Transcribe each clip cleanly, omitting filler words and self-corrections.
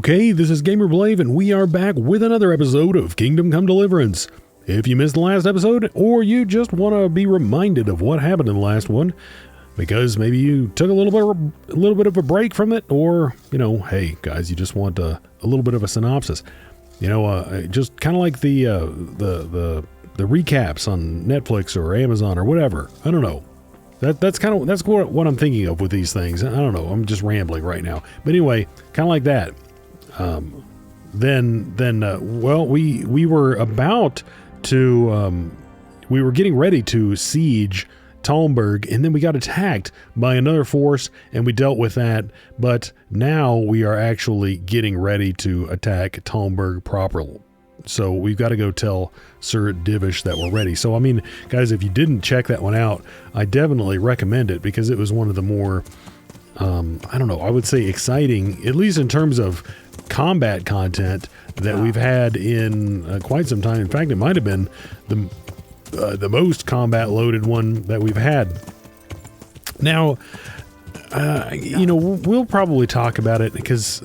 Okay, this is Gamer Blave, and we are back with another episode of Kingdom Come Deliverance. If you missed the last episode, or you just want to be reminded of what happened in the last one, because maybe you took a little bit of a break from it, or, you know, hey, guys, you just want a little bit of a synopsis. You know, just kind of like the recaps on Netflix or Amazon or whatever. I don't know. That's what I'm thinking of with these things. I don't know. I'm just rambling right now. But anyway, kind of like that. Well, we were about to, we were getting ready to siege Talmberg, and then we got attacked by another force, and we dealt with that. But now we are actually getting ready to attack Talmberg proper. So we've got to go tell Sir Divish that we're ready. So, I mean, guys, if you didn't check that one out, I definitely recommend it, because it was one of the more, I don't know, I would say exciting, at least in terms of combat content, that we've had in quite some time. In fact, it might have been the most combat loaded one that we've had. Now, you know, we'll probably talk about it because,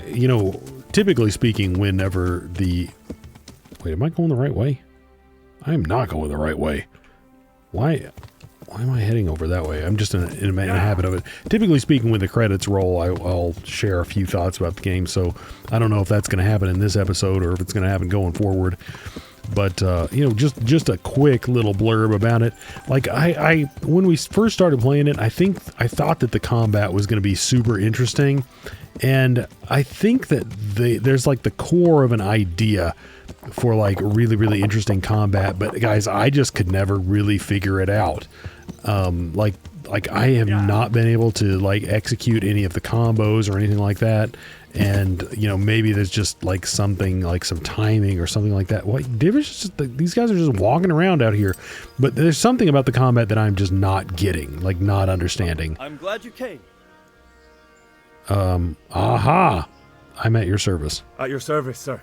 you know, typically speaking, whenever wait, am I going the right way? I am not going the right way. Why am I heading over that way? I'm just in a habit of it. Typically speaking, when the credits roll, I'll share a few thoughts about the game. So I don't know if that's going to happen in this episode or if it's going to happen going forward. But, you know, just a quick little blurb about it. Like, I when we first started playing it, I thought that the combat was going to be super interesting. And I think that there's like the core of an idea for like really, really interesting combat. But guys, I just could never really figure it out. Like I have not been able to like execute any of the combos or anything like that. And, you know, maybe there's just like something like some timing or something like that. What these guys are just walking around out here, but there's something about the combat that I'm just not getting, like not understanding. I'm glad you came. Aha! I'm at your service. At your service, sir.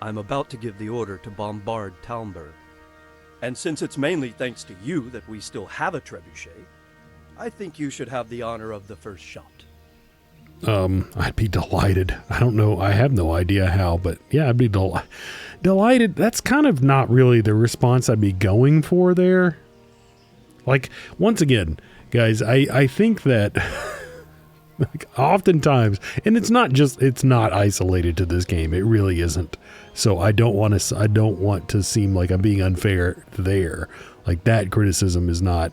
I'm about to give the order to bombard Talmberg. And since it's mainly thanks to you that we still have a trebuchet, I think you should have the honor of the first shot. I'd be delighted. I don't know. I have no idea how, but yeah, I'd be delighted. That's kind of not really the response I'd be going for there. Like, once again, guys, I think that like oftentimes, and it's not isolated to this game. It really isn't. So I don't want to seem like I'm being unfair there. Like, that criticism is not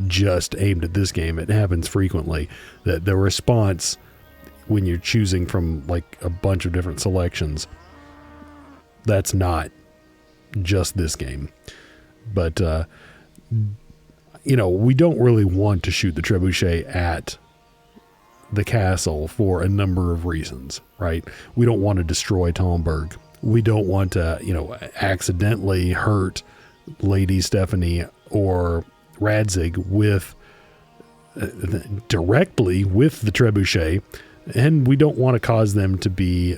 just aimed at this game. It happens frequently that the response when you're choosing from like a bunch of different selections, that's not just this game. But, you know, we don't really want to shoot the trebuchet at the castle for a number of reasons, right? We don't want to destroy Talmberg. We don't want to, you know, accidentally hurt Lady Stephanie or Radzig with directly with the trebuchet, and we don't want to cause them to be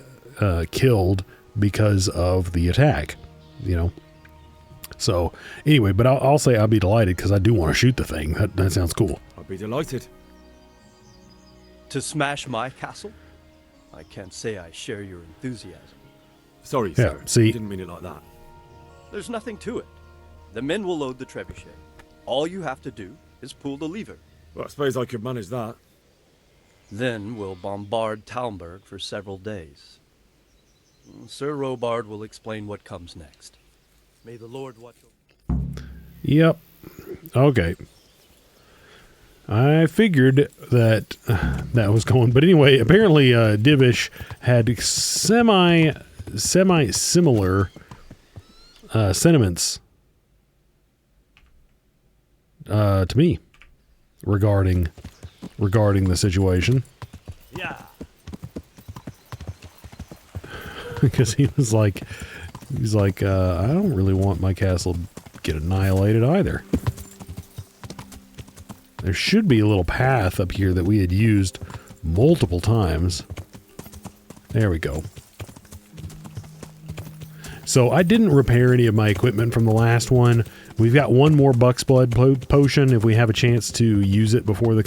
killed because of the attack, you know. So anyway, but I'll say I'll be delighted because I do want to shoot the thing. That sounds cool. I'll be delighted. To smash my castle? I can't say I share your enthusiasm. Sorry, yeah, sir. see, I didn't mean it like that. There's nothing to it. The men will load the trebuchet. All you have to do is pull the lever. Well, I suppose I could manage that. Then we'll bombard Talmberg for several days. Sir Robard will explain what comes next. May the Lord watch over. Yep. Okay. I figured that that was going, but anyway, apparently Divish had semi-similar sentiments to me regarding the situation. Yeah. Because he's like, I don't really want my castle to get annihilated either. There should be a little path up here that we had used multiple times. There we go. So I didn't repair any of my equipment from the last one, We've got one more Buck's Blood potion if we have a chance to use it before the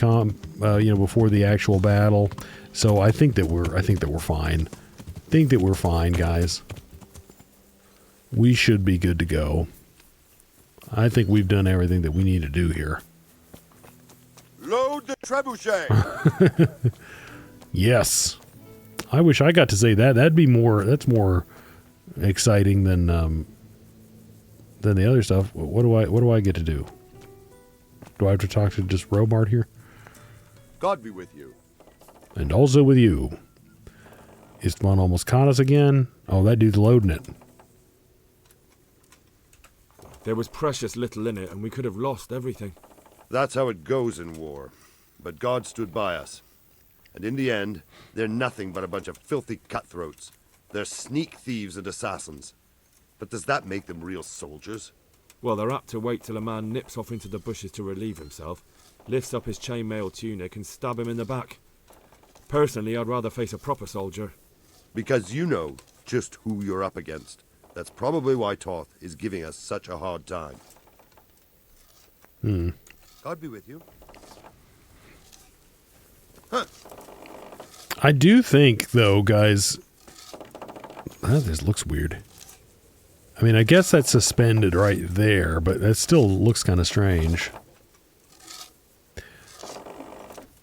before the actual battle. So I think that we're fine. Think that we're fine, guys. We should be good to go. I think we've done everything that we need to do here. Load the trebuchet. Yes. I wish I got to say that. That's more exciting than the other stuff. What do I get to do? Do I have to talk to just Robart here? God be with you. And also with you. Istvan almost caught us again. Oh, that dude's loading it. There was precious little in it, and we could have lost everything. That's how it goes in war. But God stood by us. And in the end, they're nothing but a bunch of filthy cutthroats. They're sneak thieves and assassins. But does that make them real soldiers? Well, they're apt to wait till a man nips off into the bushes to relieve himself, lifts up his chainmail tunic and stab him in the back. Personally, I'd rather face a proper soldier. Because you know just who you're up against. That's probably why Toth is giving us such a hard time. God be with you. Huh. I do think, though, guys... this looks weird. I mean, I guess that's suspended right there, but that still looks kind of strange.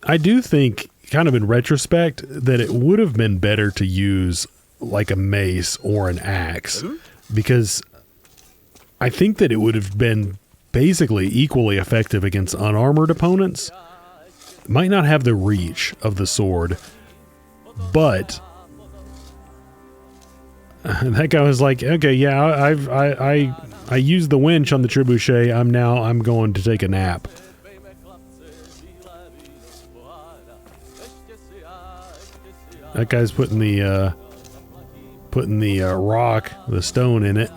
I do think, kind of in retrospect, that it would have been better to use like a mace or an axe, because I think that it would have been basically equally effective against unarmored opponents. It might not have the reach of the sword, but that guy was like, okay, yeah, I used the winch on the trebuchet. I'm going to take a nap. That guy's putting the rock, the stone in it.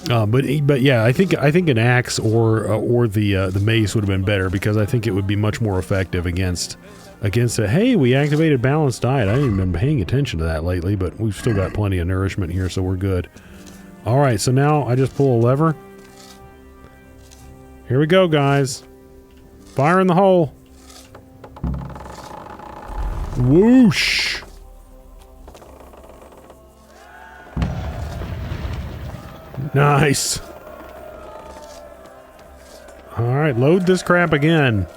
But yeah, I think an axe or the mace would have been better, because I think it would be much more effective against a, hey, we activated balanced diet. I haven't been paying attention to that lately, but we've still got plenty of nourishment here, so we're good. All right, so now I just pull a lever. Here we go, guys. Fire in the hole. Whoosh. Nice. All right, load this crap again.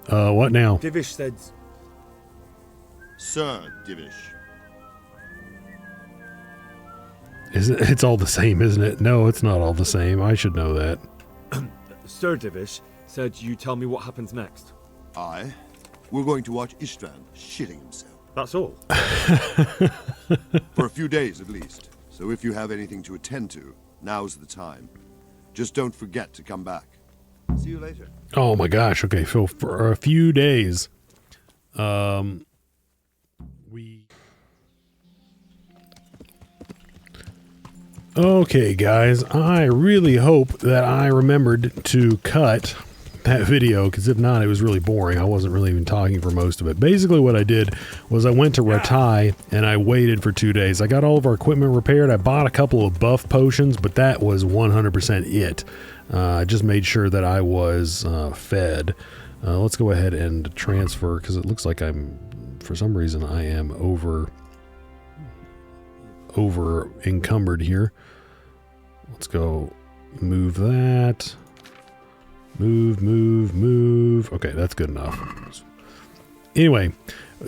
What now? Divish said... Sir Divish. It's all the same, isn't it? No, it's not all the same. I should know that. Sir Divish said you tell me what happens next. We're going to watch Istvan shitting himself. That's all? For a few days at least. So if you have anything to attend to, now's the time. Just don't forget to come back. See you later. Oh my gosh. Okay, so for a few days, Okay, guys, I really hope that I remembered to cut that video, because if not, it was really boring. I wasn't really even talking for most of it. Basically, what I did was I went to Ratai, and I waited for 2 days. I got all of our equipment repaired. I bought a couple of buff potions, but that was 100% it. I just made sure that I was fed. Let's go ahead and transfer, because it looks like for some reason, I am over encumbered here. Let's go move that. Move. Okay, that's good enough. Anyway,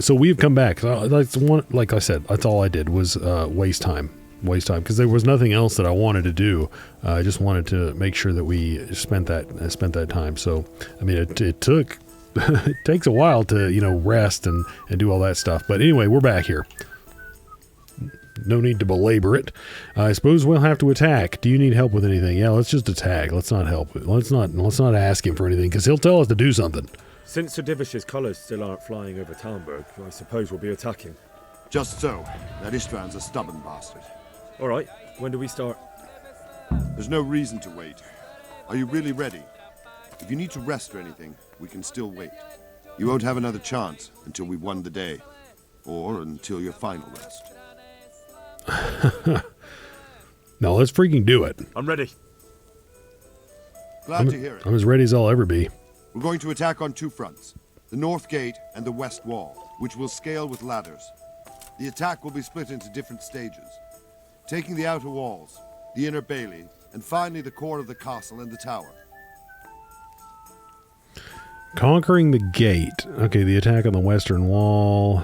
so we've come back. Like I said, that's all I did was waste time, because there was nothing else that I wanted to do. I just wanted to make sure that we spent that time. So, I mean, it took it takes a while to rest and do all that stuff. But anyway, we're back here. No need to belabor it. I suppose we'll have to attack. Do you need help with anything? Yeah, let's just attack. Let's not help. Let's not ask him for anything, because he'll tell us to do something. Since Sir Divish's colours still aren't flying over Talmberg, I suppose we'll be attacking. Just so. That Istvan's a stubborn bastard. All right, when do we start? There's no reason to wait. Are you really ready? If you need to rest or anything, we can still wait. You won't have another chance until we've won the day. Or until your final rest. No, let's freaking do it. I'm ready. Glad to hear it. I'm as ready as I'll ever be. We're going to attack on two fronts. The north gate and the west wall, which will scale with ladders. The attack will be split into different stages. Taking the outer walls, the inner bailey, and finally the core of the castle and the tower. Conquering the gate. Okay, the attack on the western wall.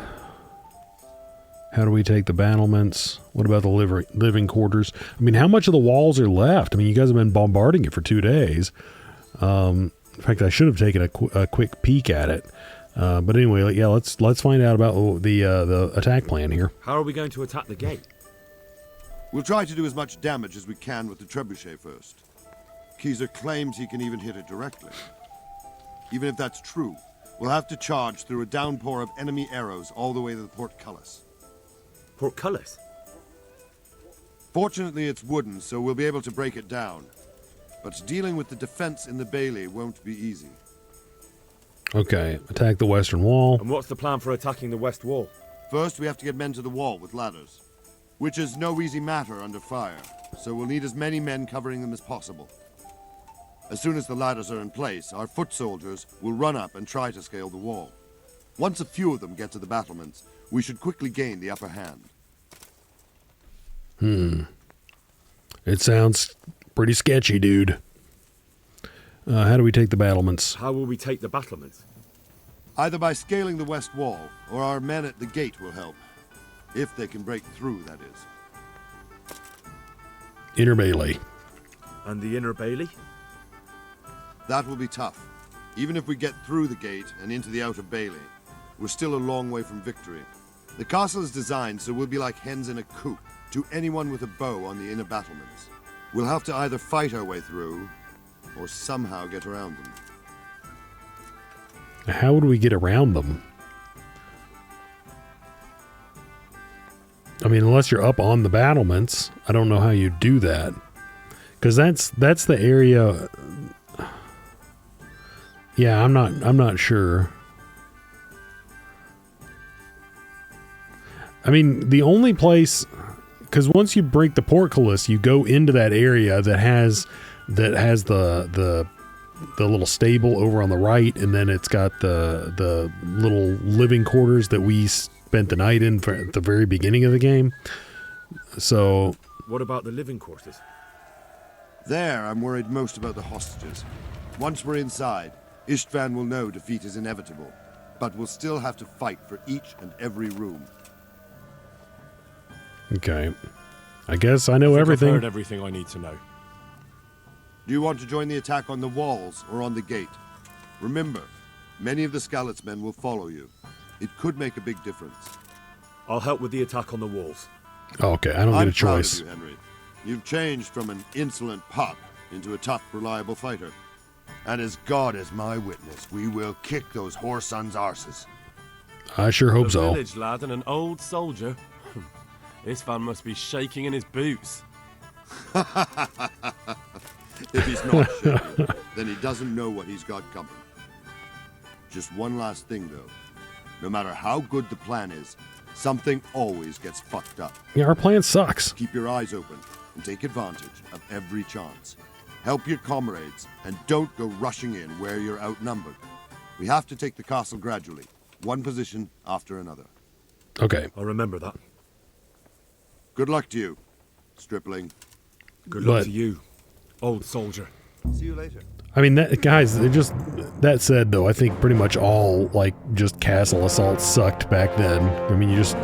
How do we take the battlements? What about the living quarters? I mean, how much of the walls are left? I mean, you guys have been bombarding it for 2 days. In fact, I should have taken a quick peek at it. But anyway, yeah, let's find out about the attack plan here. How are we going to attack the gate? We'll try to do as much damage as we can with the trebuchet first. Keezer claims he can even hit it directly. Even if that's true, we'll have to charge through a downpour of enemy arrows all the way to the portcullis. Portcullis? Fortunately, it's wooden, so we'll be able to break it down. But dealing with the defense in the bailey won't be easy. Okay, attack the western wall. And what's the plan for attacking the west wall? First, we have to get men to the wall with ladders, which is no easy matter under fire, so we'll need as many men covering them as possible. As soon as the ladders are in place, our foot soldiers will run up and try to scale the wall. Once a few of them get to the battlements, we should quickly gain the upper hand. It sounds pretty sketchy, dude. How do we take the battlements? How will we take the battlements? Either by scaling the west wall, or our men at the gate will help. If they can break through, that is. Inner bailey. And the inner bailey? That will be tough. Even if we get through the gate and into the outer bailey, we're still a long way from victory. The castle is designed so we'll be like hens in a coop to anyone with a bow on the inner battlements. We'll have to either fight our way through, or somehow get around them. How would we get around them? I mean, unless you're up on the battlements, I don't know how you do that. Because that's the area. Yeah, I'm not sure. I mean, the only place, because once you break the portcullis, you go into that area that has the little stable over on the right, and then it's got the little living quarters that we spent the night in at the very beginning of the game. So, what about the living quarters? There, I'm worried most about the hostages. Once we're inside, Istvan will know defeat is inevitable, but we'll still have to fight for each and every room. Okay. I guess I know everything. I've heard everything I need to know. Do you want to join the attack on the walls or on the gate? Remember, many of the Skalitz men will follow you. It could make a big difference. I'll help with the attack on the walls. Okay, I don't get a I'm proud choice. of you, Henry. You've changed from an insolent pup into a tough, reliable fighter. And as God is my witness, we will kick those whore sons' arses. I sure hope A so. village lad and an old soldier. This fan must be shaking in his boots. If he's not shaking, then he doesn't know what he's got coming. Just one last thing, though. No matter how good the plan is, something always gets fucked up. Yeah, our plan sucks. Keep your eyes open and take advantage of every chance. Help your comrades and don't go rushing in where you're outnumbered. We have to take the castle gradually, one position after another. Okay. I'll remember that. Good luck to you, stripling. Good luck But- to you, old soldier. See you later. I mean, guys, that said, though, I think pretty much all, like, just castle assaults sucked back then. I mean, you just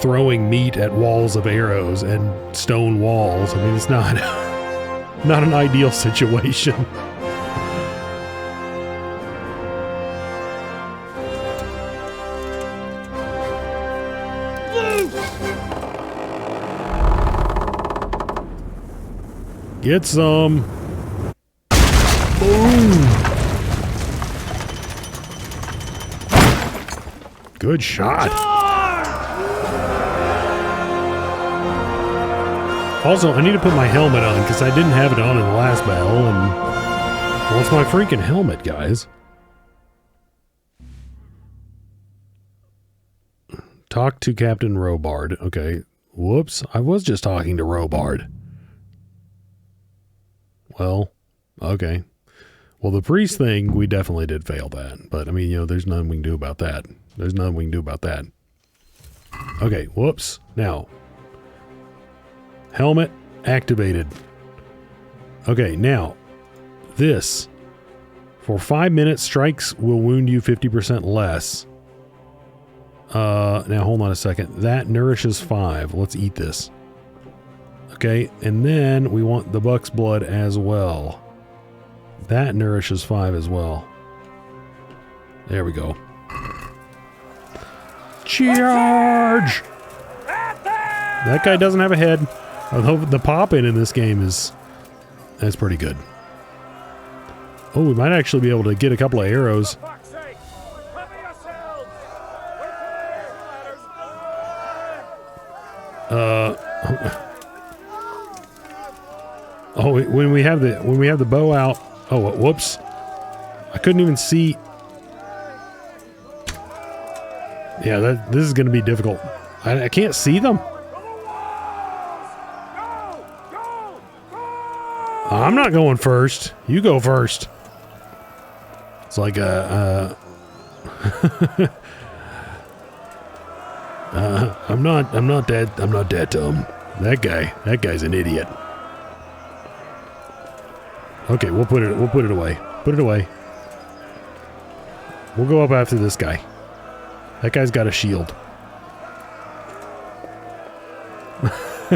throwing meat at walls of arrows and stone walls. I mean, it's not an ideal situation. Get some. Boom. Good shot. Also, I need to put my helmet on because I didn't have it on in the last battle, and well, it's my freaking helmet, guys. Talk to Captain Robard. Okay. Whoops. I was just talking to Robard. Well, okay. Well, the priest thing, we definitely did fail that. But, I mean, you know, there's nothing we can do about that. There's nothing we can do about that. Okay. Whoops. Now. Helmet activated. Okay. Now. This. For 5 minutes, strikes will wound you 50% less. Now hold on a second. That nourishes 5. Let's eat this. Okay, and then we want the buck's blood as well. That nourishes 5 as well. There we go. Charge! That guy doesn't have a head. Although the pop-in this game that's pretty good. Oh, we might actually be able to get a couple of arrows. Oh, when we have the bow out. Oh, whoops! I couldn't even see. Yeah, this is going to be difficult. I can't see them. I'm not going first. You go first. It's like I'm not that dumb. That guy's an idiot. Okay, we'll put it away. Put it away. We'll go up after this guy. That guy's got a shield.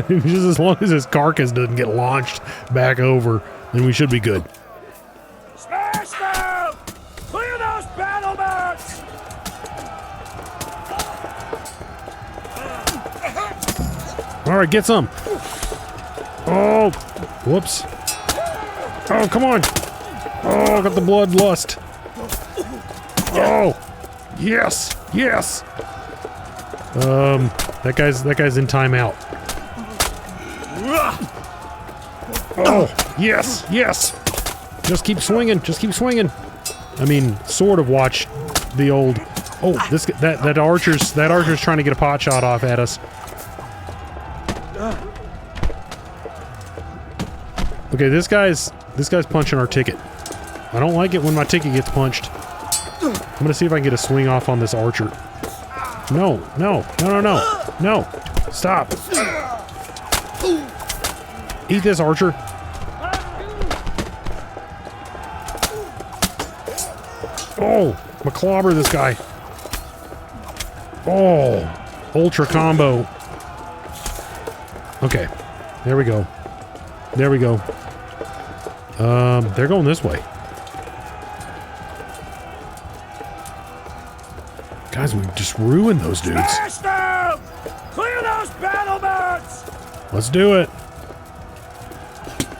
Just as long as his carcass doesn't get launched back over, then we should be good. Smash them! Clear those battlements! Alright, get some. Oh, whoops. Oh, come on. Oh, got the bloodlust. Oh, yes, yes. That guy's in timeout. Oh, yes, yes. Just keep swinging. Just keep swinging. I mean, sort of watch the old. Oh, that archer's trying to get a pot shot off at us. Okay, this guy's punching our ticket. I don't like it when my ticket gets punched. I'm gonna see if I can get a swing off on this archer. No, no, no, no, no, no! Stop! Eat this, archer. Oh, McClobber this guy. Oh, ultra combo. Okay, there we go. There we go. They're going this way. Guys, we just ruined those dudes. Smash them! Clear those battlements! Let's do it.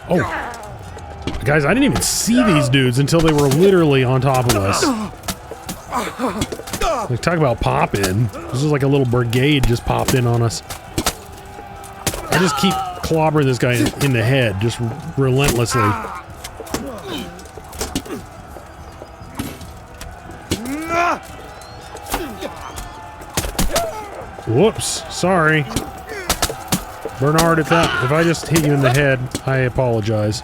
Oh. Guys, I didn't even see these dudes until they were literally on top of us. Like, talk about pop-in. This is like a little brigade just popped in on us. I just keep clobbering this guy in the head, just relentlessly. Whoops, sorry. Bernard, if I just hit you in the head, I apologize.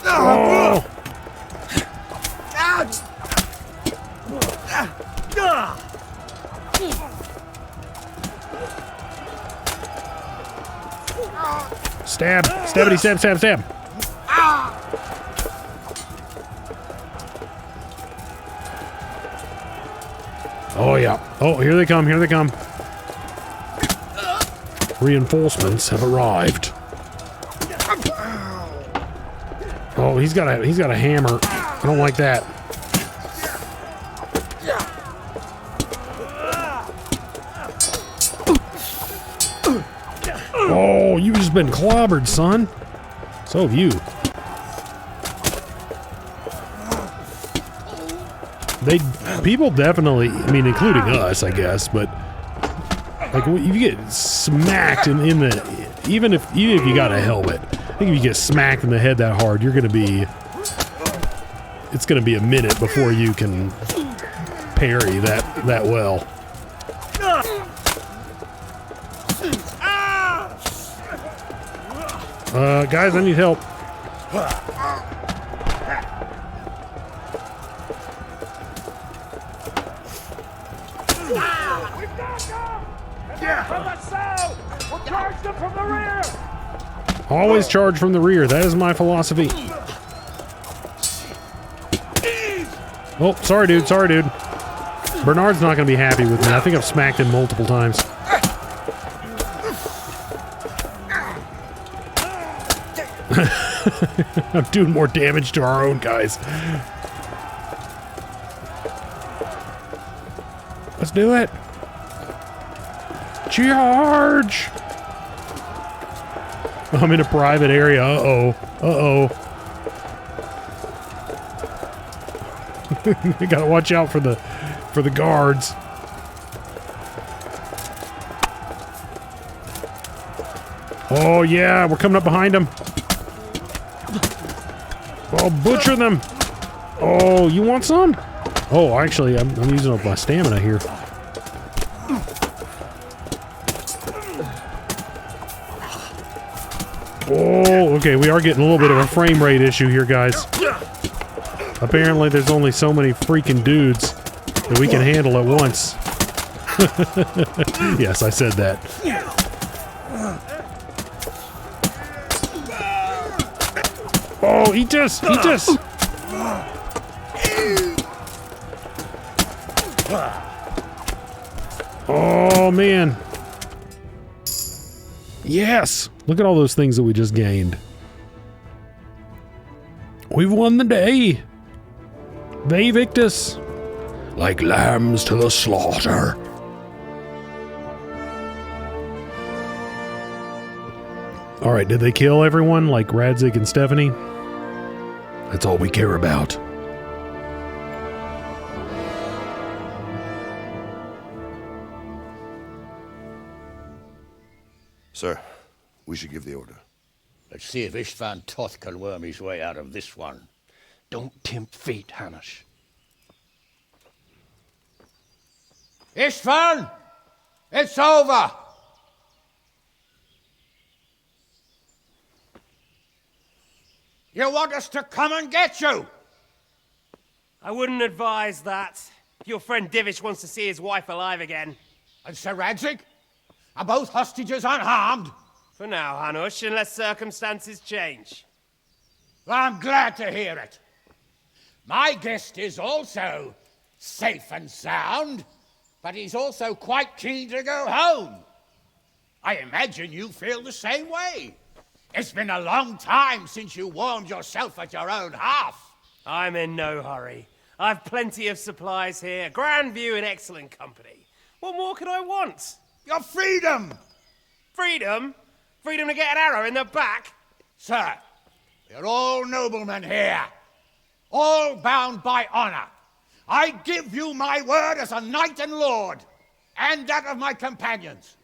Oh! Stab! Stabbity stab stab stab! Oh yeah. Oh, here they come, here they come. Reinforcements have arrived. Oh, he's got a hammer. I don't like that. Oh, you've just been clobbered, son. So have you. People definitely, I mean, including us, I guess, but like you get smacked in the, even if you got a helmet, I think if you get smacked in the head that hard, it's gonna be a minute before you can parry that well. Guys, I need help. From the south! We'll charge them from the rear! Always charge from the rear. That is my philosophy. Oh, sorry, dude. Sorry, dude. Bernard's not going to be happy with me. I think I've smacked him multiple times. I'm doing more damage to our own guys. Let's do it. Charge! I'm in a private area. Uh-oh. Uh-oh. You gotta watch out for the guards. Oh yeah, we're coming up behind them. Oh, butcher them. Oh, you want some? Oh, actually, I'm using up my stamina here. Oh, okay, we are getting a little bit of a frame rate issue here, guys. Apparently, there's only so many freaking dudes that we can handle at once. Yes, I said that. Oh, eat this! Eat this! Oh, man. Yes! Look at all those things that we just gained. We've won the day! Vae Victus! Like lambs to the slaughter. Alright, did they kill everyone like Radzig and Stephanie? That's all we care about. Sir, we should give the order. Let's see if Istvan Toth can worm his way out of this one. Don't tempt fate, Hanash. Istvan! It's over! You want us to come and get you? I wouldn't advise that. If your friend Divish wants to see his wife alive again. And Sir Radzig? Are both hostages unharmed? For now, Hanush, unless circumstances change. I'm glad to hear it. My guest is also safe and sound, but he's also quite keen to go home. I imagine you feel the same way. It's been a long time since you warmed yourself at your own hearth. I'm in no hurry. I've plenty of supplies here, grand view and excellent company. What more could I want? Your freedom! Freedom? Freedom to get an arrow in the back? Sir, we're all noblemen here, all bound by honor. I give you my word as a knight and lord, and that of my companions.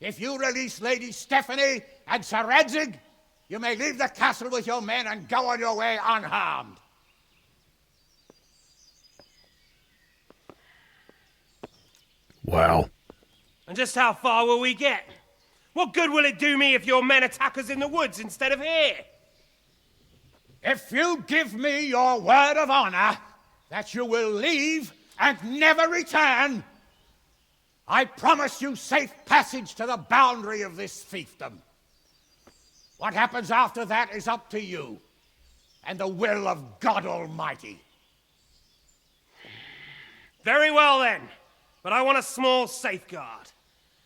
If you release Lady Stephanie and Sir Radzig, you may leave the castle with your men and go on your way unharmed. Wow. And just how far will we get? What good will it do me if your men attack us in the woods instead of here? If you give me your word of honor that you will leave and never return, I promise you safe passage to the boundary of this fiefdom. What happens after that is up to you and the will of God Almighty. Very well then, but I want a small safeguard.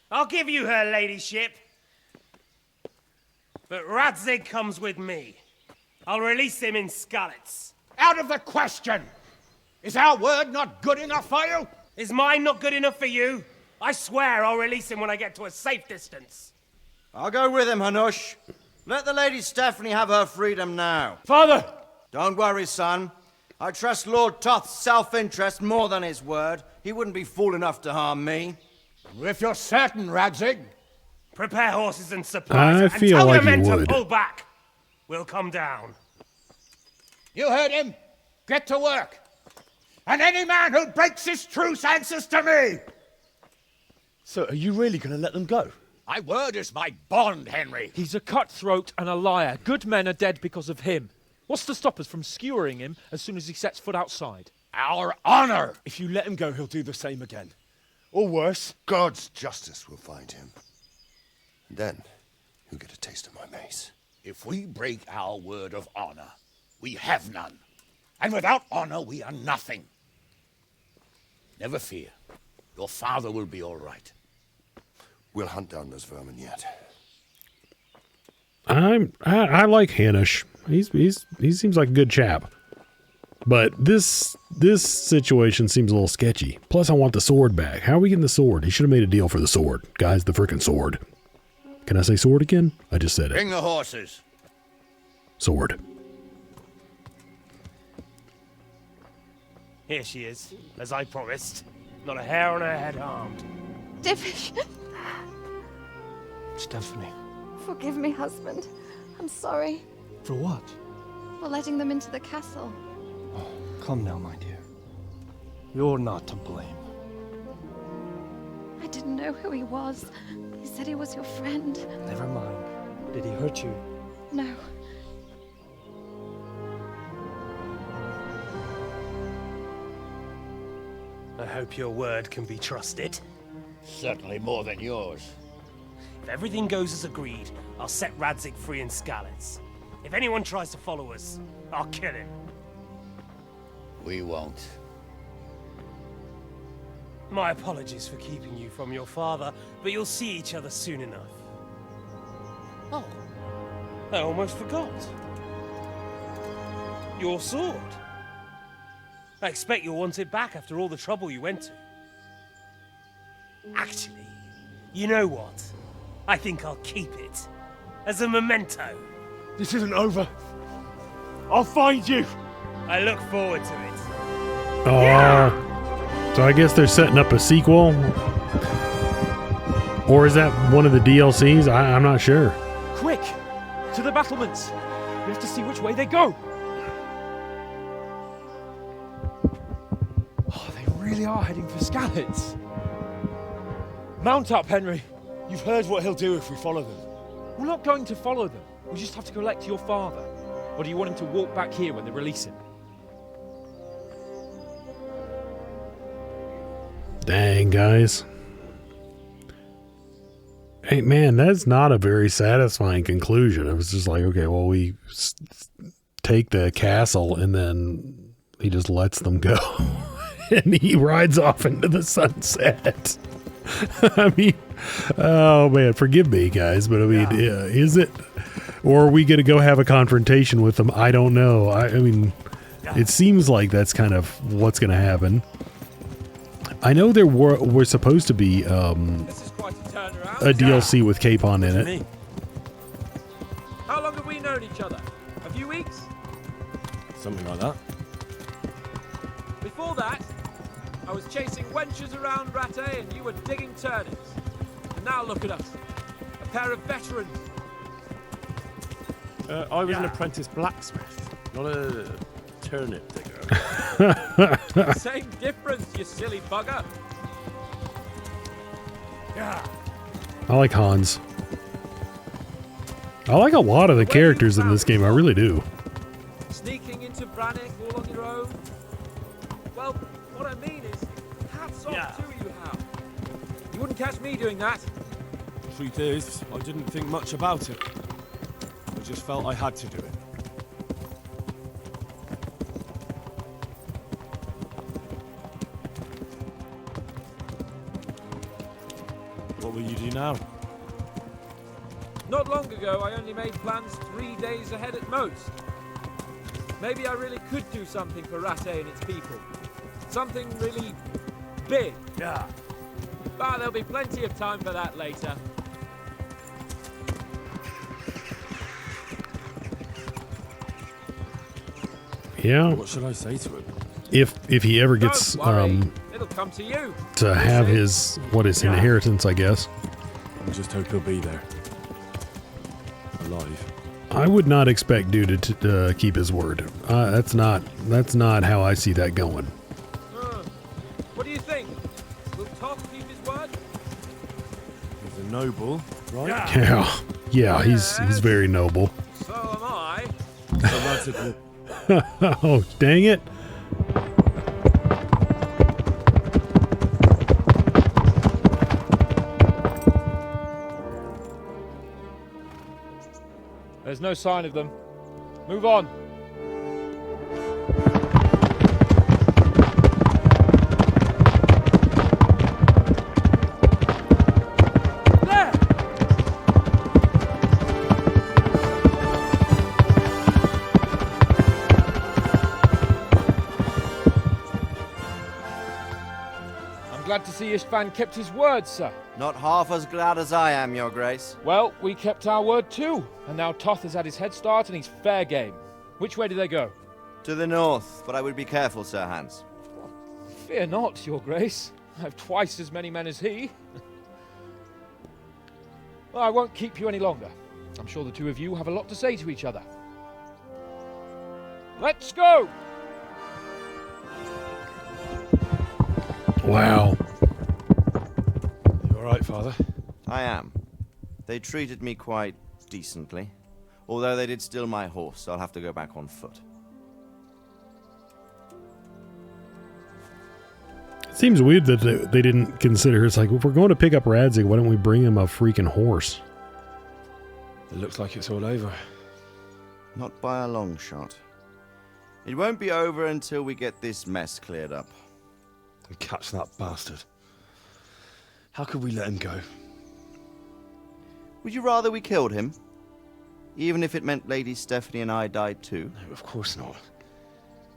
I'll give you her ladyship, but Radzig comes with me. I'll release him in Skalitz. Out of the question! Is our word not good enough for you? Is mine not good enough for you? I swear I'll release him when I get to a safe distance. I'll go with him, Hanush. Let the Lady Stephanie have her freedom now. Father! Don't worry, son. I trust Lord Toth's self-interest more than his word. He wouldn't be fool enough to harm me. If you're certain, Radzig. Prepare horses and supplies, I and feel tell like your you men would. to pull back. We'll come down. You heard him. Get to work. and any man who breaks this truce answers to me. So are you really going to let them go? My word is my bond, Henry. He's a cutthroat and a liar. Good men are dead because of him. What's to stop us from skewering him as soon as he sets foot outside? Our honor. If you let him go, he'll do the same again. Or worse. God's justice will find him. Then he'll get a taste of my mace. If we break our word of honor, we have none. And without honor, we are nothing. Never fear. Your father will be all right. We'll hunt down those vermin yet. I like Hanish. He seems like a good chap. But this situation seems a little sketchy. Plus, I want the sword back. How are we getting the sword? He should have made a deal for the sword. Guys, the frickin' sword. Can I say sword again? I just said it. Bring the horses. Sword. Here she is, as I promised. Not a hair on her head harmed. Divish. Stephanie. Forgive me, husband. I'm sorry For what? for letting them into the castle. Come now, my dear. You're not to blame. I didn't know who he was. He said he was your friend. Never mind. Did he hurt you? No. I hope your word can be trusted. Certainly more than yours. If everything goes as agreed, I'll set Radzik free in Skalitz. If anyone tries to follow us, I'll kill him. We won't. My apologies for keeping you from your father, but you'll see each other soon enough. Oh, I almost forgot. Your sword. I expect you'll want it back after all the trouble you went to. Actually, you know what? I think I'll keep it. As a memento. This isn't over. I'll find you. I look forward to it. So I guess they're setting up a sequel? Or is that one of the DLCs? I'm not sure. Quick! To the battlements! We have to see which way they go! Oh, they really are heading for Skalitz. Mount up, Henry. You've heard what he'll do if we follow them. We're not going to follow them. We just have to collect your father. Or do you want him to walk back here when they release him? Dang, guys. Hey, man, that's not a very satisfying conclusion. It was just like, okay, well, we take the castle and then he just lets them go. And he rides off into the sunset. I mean, oh, man, forgive me, guys, but I mean, is it? Or are we going to go have a confrontation with them? I don't know. I mean, it seems like that's kind of what's going to happen. I know there were supposed to be This is quite a turnaround. a DLC with Capon in it. How long have we known each other? A few weeks? Something like that. Before that, I was chasing wenches around Rattay and you were digging turnips. And now look at us. A pair of veterans. I was an apprentice blacksmith, not a turnip digger. Same difference, you silly bugger. I like Hans. I like a lot of the characters in this game. I really do. Sneaking into Brannick all on your own. Well, what I mean is, hats off to you, Hal. You wouldn't catch me doing that. Truth is, I didn't think much about it. I just felt I had to do it. What will you do now? Not long ago, I only made plans 3 days ahead at most. Maybe I really could do something for Rattay and its people. Something really big. Yeah. But there'll be plenty of time for that later. Yeah. What should I say to him? If he ever gets Don't worry. It'll come to you. to have his inheritance, I guess. I just hope he'll be there. Alive. I would not expect dude to keep his word. That's not how I see that going. noble, right? Yeah, he's very noble. So am I. So that's it. Oh, dang it. There's no sign of them. Move on. There! I'm glad to see Istvan kept his word, sir. Not half as glad as I am, Your Grace. Well, we kept our word too, and now Toth has had his head start and he's fair game. Which way do they go? To the north, but I would be careful, Sir Hans. Fear not, Your Grace. I have twice as many men as he. Well, I won't keep you any longer. I'm sure the two of you have a lot to say to each other. Let's go! Wow. You alright, Father? I am. They treated me quite decently. Although they did steal my horse, so I'll have to go back on foot. It seems weird that they didn't consider, it's like, if we're going to pick up Radzig, why don't we bring him a freaking horse? It looks like it's all over. Not by a long shot. It won't be over until we get this mess cleared up. And catch that bastard. How could we let him go? Would you rather we killed him? Even if it meant Lady Stephanie and I died too? No, of course not.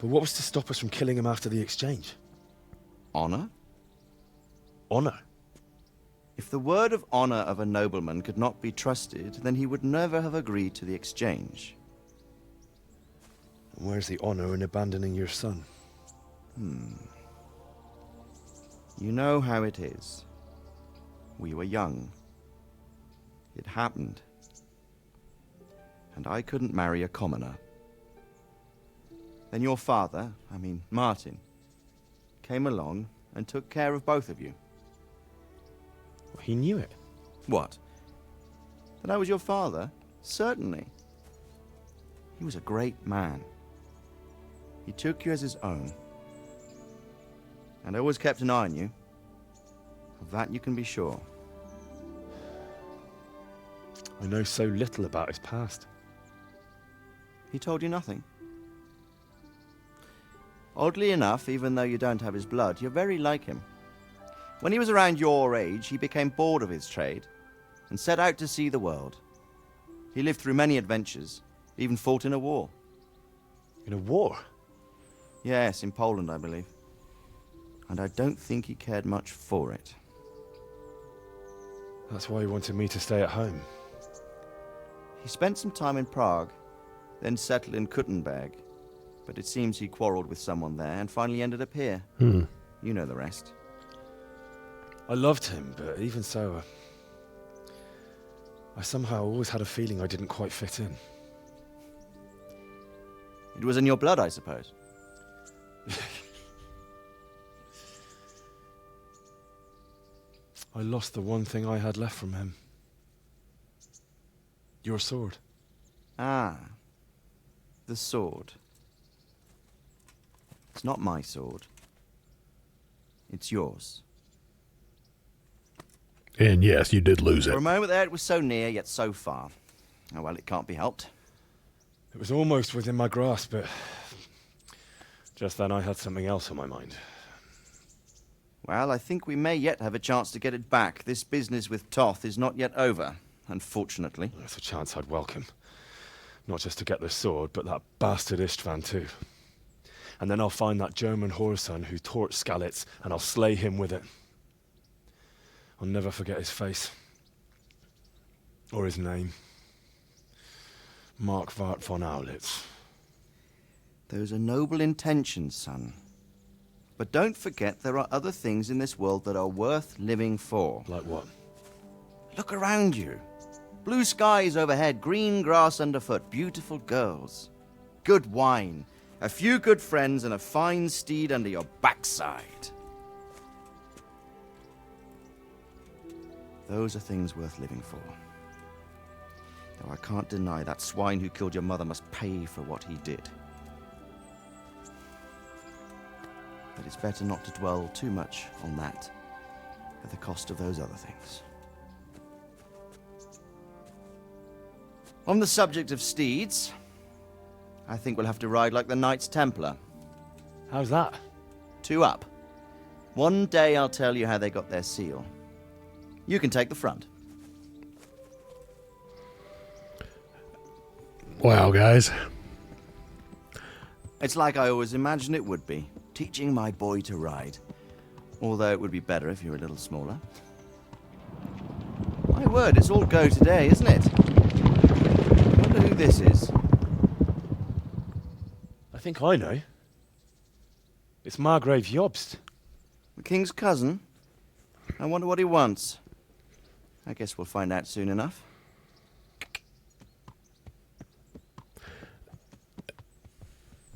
But what was to stop us from killing him after the exchange? Honor? Honor? If the word of honor of a nobleman could not be trusted, then he would never have agreed to the exchange. And where's the honor in abandoning your son? You know how it is. We were young. It happened. And I couldn't marry a commoner. Then your father, Martin, came along and took care of both of you. Well, he knew it. What? That I was your father? Certainly. He was a great man. He took you as his own. And always kept an eye on you. Of that you can be sure. I know so little about his past. He told you nothing? Oddly enough, even though you don't have his blood, you're very like him. When he was around your age, he became bored of his trade and set out to see the world. He lived through many adventures, even fought in a war. In a war? Yes, in Poland, I believe. And I don't think he cared much for it. That's why he wanted me to stay at home. He spent some time in Prague, then settled in Talmberg. But it seems he quarreled with someone there and finally ended up here. You know the rest. I loved him, but even so, I somehow always had a feeling I didn't quite fit in. It was in your blood, I suppose. I lost the one thing I had left from him. Your sword. Ah. The sword. It's not my sword. It's yours. And yes, you did lose it. For a moment there, it was so near, yet so far. Oh well, it can't be helped. It was almost within my grasp, but just then I had something else on my mind. Well, I think we may yet have a chance to get it back. This business with Toth is not yet over, unfortunately. That's a chance I'd welcome. Not just to get the sword, but that bastard Istvan too. And then I'll find that German whoreson who torched Skalitz, and I'll slay him with it. I'll never forget his face. Or his name. Markwart von Aulitz. Those are noble intentions, son. But don't forget there are other things in this world that are worth living for. Like what? Look around you. Blue skies overhead, green grass underfoot, beautiful girls. Good wine, a few good friends, and a fine steed under your backside. Those are things worth living for. Though I can't deny that swine who killed your mother must pay for what he did. But it's better not to dwell too much on that at the cost of those other things. On the subject of steeds, I think we'll have to ride like the Knights Templar. How's that? 2 up. One day I'll tell you how they got their seal. You can take the front. Wow, guys. It's like I always imagined it would be, teaching my boy to ride. Although it would be better if you were a little smaller. My word, it's all go today, isn't it? I wonder who this is. I think I know. It's Margrave Jobst. The king's cousin? I wonder what he wants. I guess we'll find out soon enough.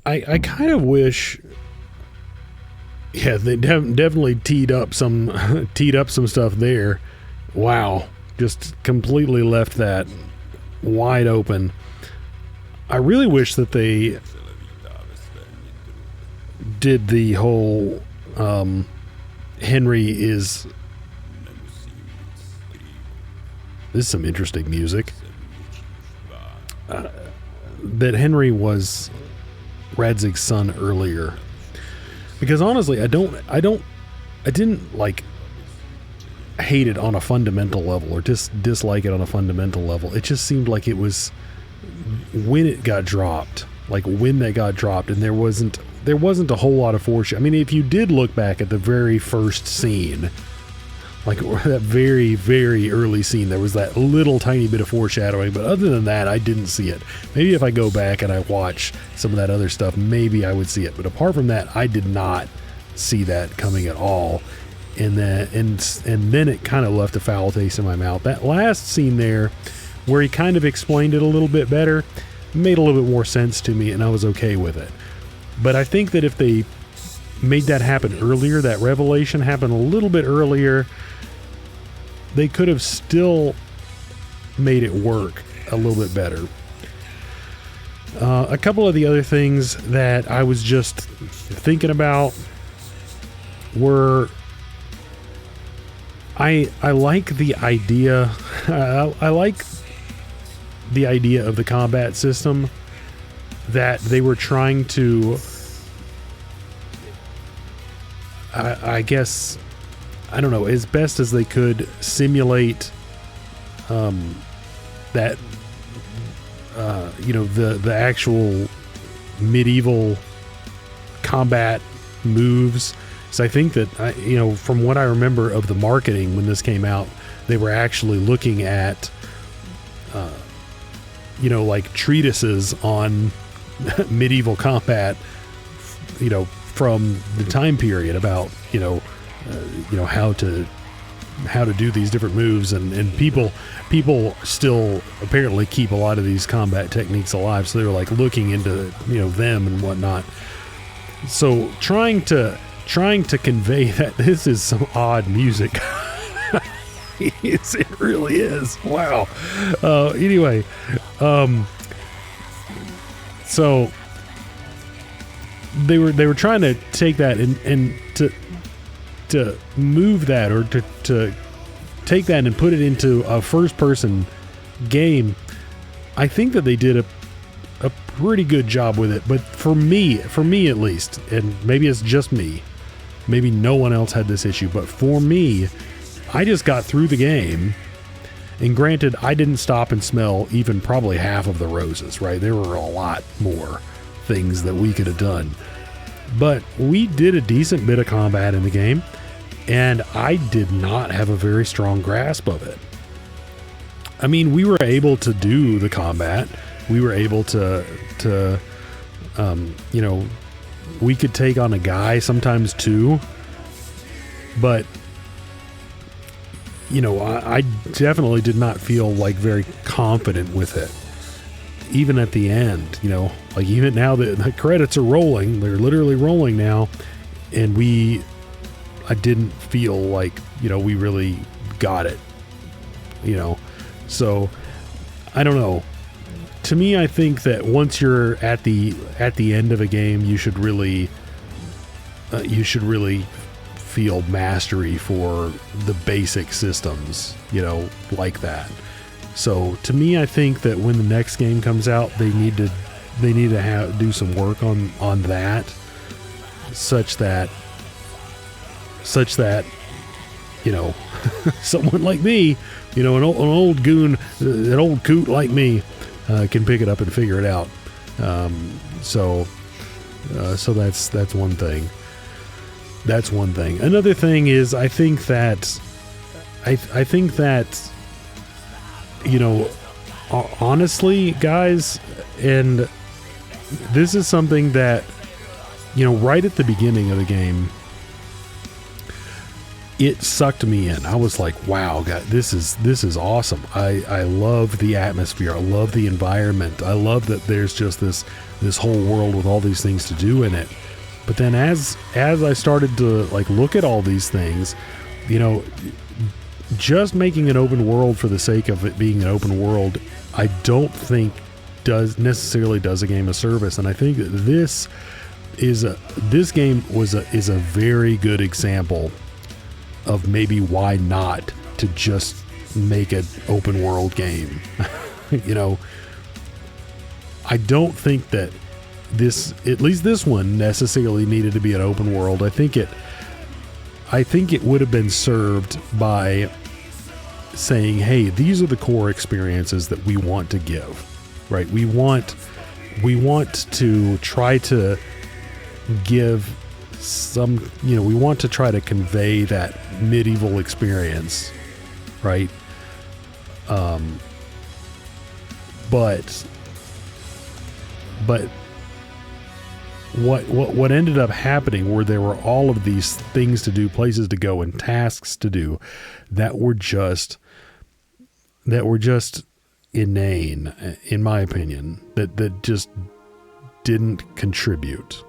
I kind of wish, yeah, they definitely teed up some stuff there. Wow, just completely left that wide open. I really wish that they did the whole Henry is. This is some interesting music. That Henry was Radzig's son earlier, because honestly, I didn't like hate it on a fundamental level or just dislike it on a fundamental level. It just seemed like it was when it got dropped, and there wasn't a whole lot of foreshadowing. I mean, if you did look back at the very first scene, like that very, very early scene, there was that little tiny bit of foreshadowing, but other than that, I didn't see it. Maybe if I go back and I watch some of that other stuff, maybe I would see it. But apart from that, I did not see that coming at all. And then it kind of left a foul taste in my mouth. That last scene there, where he kind of explained it a little bit better, made a little bit more sense to me, and I was okay with it. But I think that if they made that happen earlier, that revelation happened a little bit earlier, they could have still made it work a little bit better. A couple of the other things that I was just thinking about were, I like the idea. I like the idea of the combat system that they were trying to, I guess, I don't know, as best as they could simulate that, the actual medieval combat moves. So I think that, from what I remember of the marketing when this came out, they were actually looking at, like treatises on medieval combat, from the time period about, how to do these different moves, and people still apparently keep a lot of these combat techniques alive. So they were like looking into, them and whatnot. So trying to convey that this is some odd music. It really is. Wow. Anyway, so they were trying to take that and to move that, or to take that and put it into a first person game. I think that they did a pretty good job with it, but for me at least, and maybe it's just me, maybe no one else had this issue, but for me, I just got through the game, and granted, I didn't stop and smell even probably half of the roses, right? There were a lot more things that we could have done, but we did a decent bit of combat in the game, and I did not have a very strong grasp of it. I mean, we were able to do the combat. We were able to we could take on a guy, sometimes two, but I definitely did not feel like very confident with it. Even at the end, like even now the credits are rolling, they're literally rolling now, and I didn't feel like, we really got it you know. So I don't know. To me, I think that once you're at the end of a game, you should really feel mastery for the basic systems, you know, like that. So to me, I think that when the next game comes out, they need to do some work on that, such that you know, someone like me, you know, an old goon, an old coot like me, can pick it up and figure it out. So that's one thing. That's one thing. Another thing is, I think that, you know, honestly, guys, and this is something that, you know, right at the beginning of the game, it sucked me in. I was like, wow, God, this is awesome. I love the atmosphere. I love the environment. I love that there's just this whole world with all these things to do in it. But then as I started to like look at all these things, you know, just making an open world for the sake of it being an open world, I don't think necessarily does a game a service. And I think that this game is a very good example of maybe why not to just make an open world game. You know, I don't think that at least this one necessarily needed to be an open world. I think it would have been served by saying, hey, these are the core experiences that we want to give, right? We want to try to give some, you know, we want to try to convey that medieval experience, right? But what ended up happening were there were all of these things to do, places to go, and tasks to do that were just inane, in my opinion, that just didn't contribute.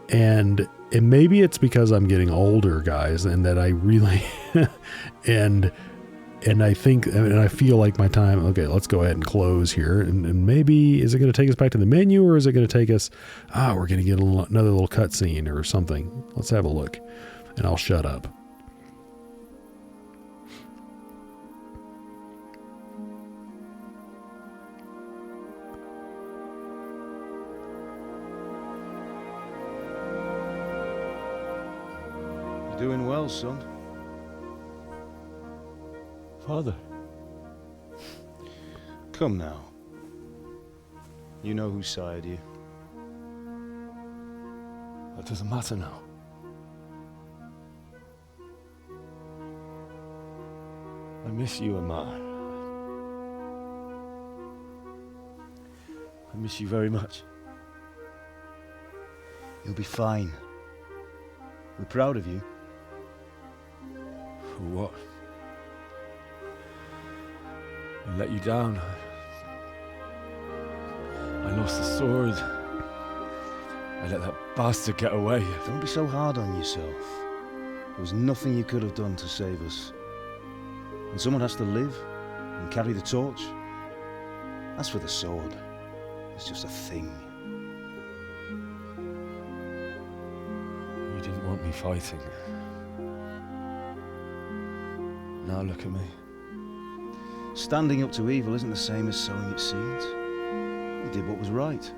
And maybe it's because I'm getting older, guys, and that I really and I think, and I feel like my time, okay, let's go ahead and close here. And maybe, is it going to take us back to the menu, or is it going to take us, we're going to get another little cutscene or something. Let's have a look, and I'll shut up. You're doing well, son. Father. Come now. You know who sired you. That doesn't matter now. I miss you, Amar. I miss you very much. You'll be fine. We're proud of you. For what? I let you down. I lost the sword. I let that bastard get away. Don't be so hard on yourself. There was nothing you could have done to save us. And someone has to live and carry the torch. As for the sword, it's just a thing. You didn't want me fighting. Now look at me. Standing up to evil isn't the same as sowing its seeds. You did what was right.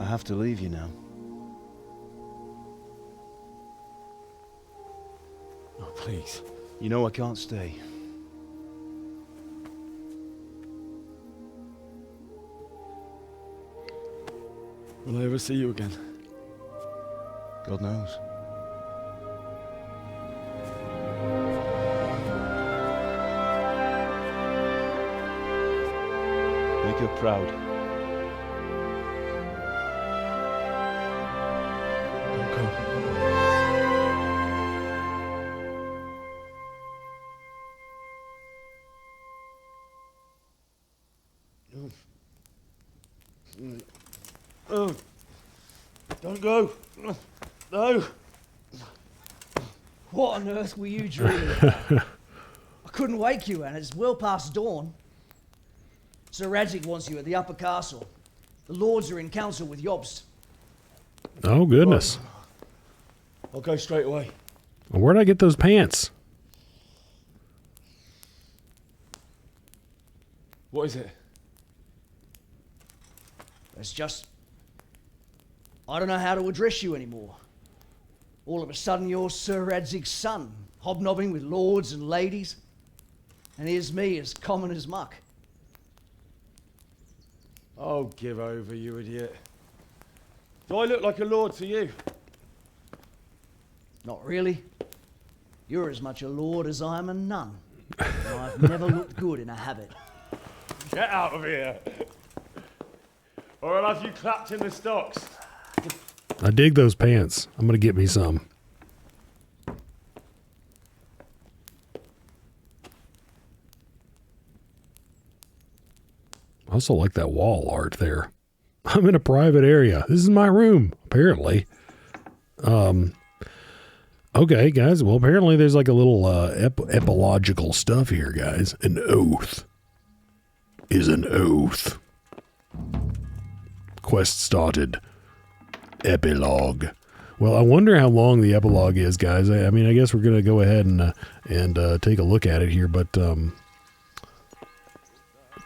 I have to leave you now. Oh, please. You know I can't stay. Will I ever see you again? God knows. Make her proud. Don't go. Oh. Don't go. No. What on earth were you dreaming about? I couldn't wake you, and it's well past dawn. Sir Radzig wants you at the upper castle. The lords are in council with Jobst. Oh, goodness. I'll go straight away. Where'd I get those pants? What is it? It's just... I don't know how to address you anymore. All of a sudden you're Sir Radzig's son, hobnobbing with lords and ladies. And here's me, as common as muck. Oh, give over, you idiot. Do I look like a lord to you? Not really. You're as much a lord as I am a nun. And I've never looked good in a habit. Get out of here! Or I'll have you clapped in the stocks. I dig those pants. I'm going to get me some. I also like that wall art there. I'm in a private area. This is my room, apparently. Okay, guys. Well, apparently there's like a little epilogical stuff here, guys. An oath is an oath. Quest started. Epilogue. Well, I wonder how long the epilogue is, guys. I mean, I guess we're gonna go ahead and take a look at it here. But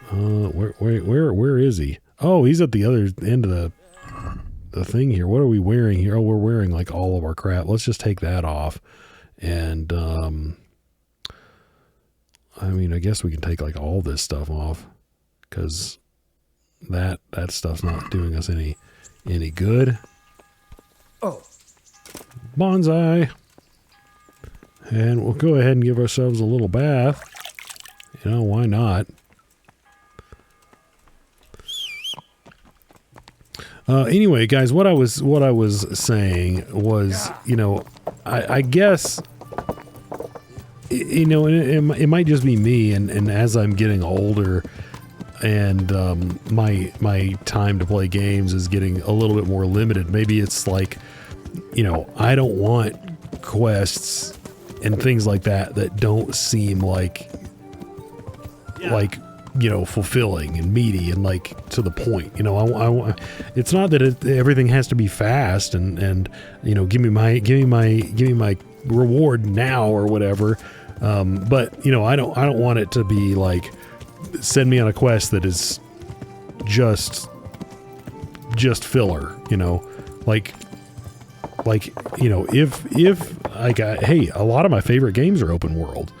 where is he? Oh, he's at the other end of the thing here. What are we wearing here? Oh, we're wearing like all of our crap. Let's just take that off. And I mean, I guess we can take like all this stuff off, because that stuff's not doing us any good. Oh. Bonsai. And we'll go ahead and give ourselves a little bath. You know, why not? Anyway, guys, what I was saying was, you know, I guess, you know, it might just be me, and as I'm getting older, and my time to play games is getting a little bit more limited. Maybe it's like, you know, I don't want quests and things like that don't seem like, you know, fulfilling and meaty and like to the point. You know, I it's not that everything has to be fast and you know, give me my reward now or whatever. But you know, I don't want it to be like, send me on a quest that is just filler, you know, like, you know, if I got, hey, a lot of my favorite games are open world.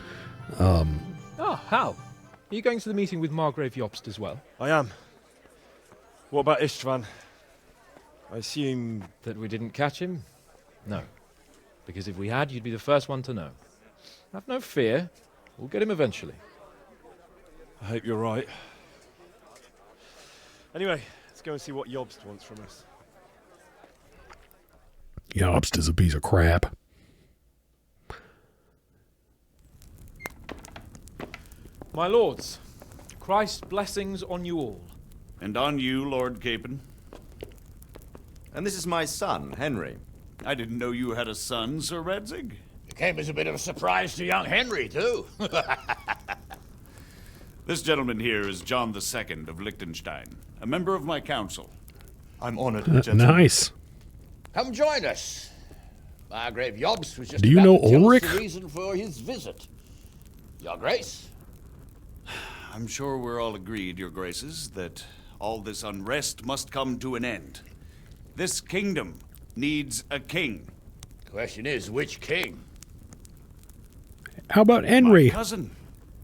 How? Are you going to the meeting with Margrave Jobst as well? I am. What about Istvan? I assume... That we didn't catch him? No. Because if we had, you'd be the first one to know. Have no fear. We'll get him eventually. I hope you're right. Anyway, let's go and see what Jobst wants from us. Jobst is a piece of crap. My lords, Christ's blessings on you all. And on you, Lord Capon. And this is my son, Henry. I didn't know you had a son, Sir Radzig. It came as a bit of a surprise to young Henry, too. This gentleman here is John II of Liechtenstein, a member of my council. I'm honored, gentlemen. Nice. Come join us. Margrave Jobst was just Do you about know to tell us Ulrich? the reason for his visit. Your Grace. I'm sure we're all agreed, Your Graces, that all this unrest must come to an end. This kingdom needs a king. Question is, which king? How about Henry? My cousin,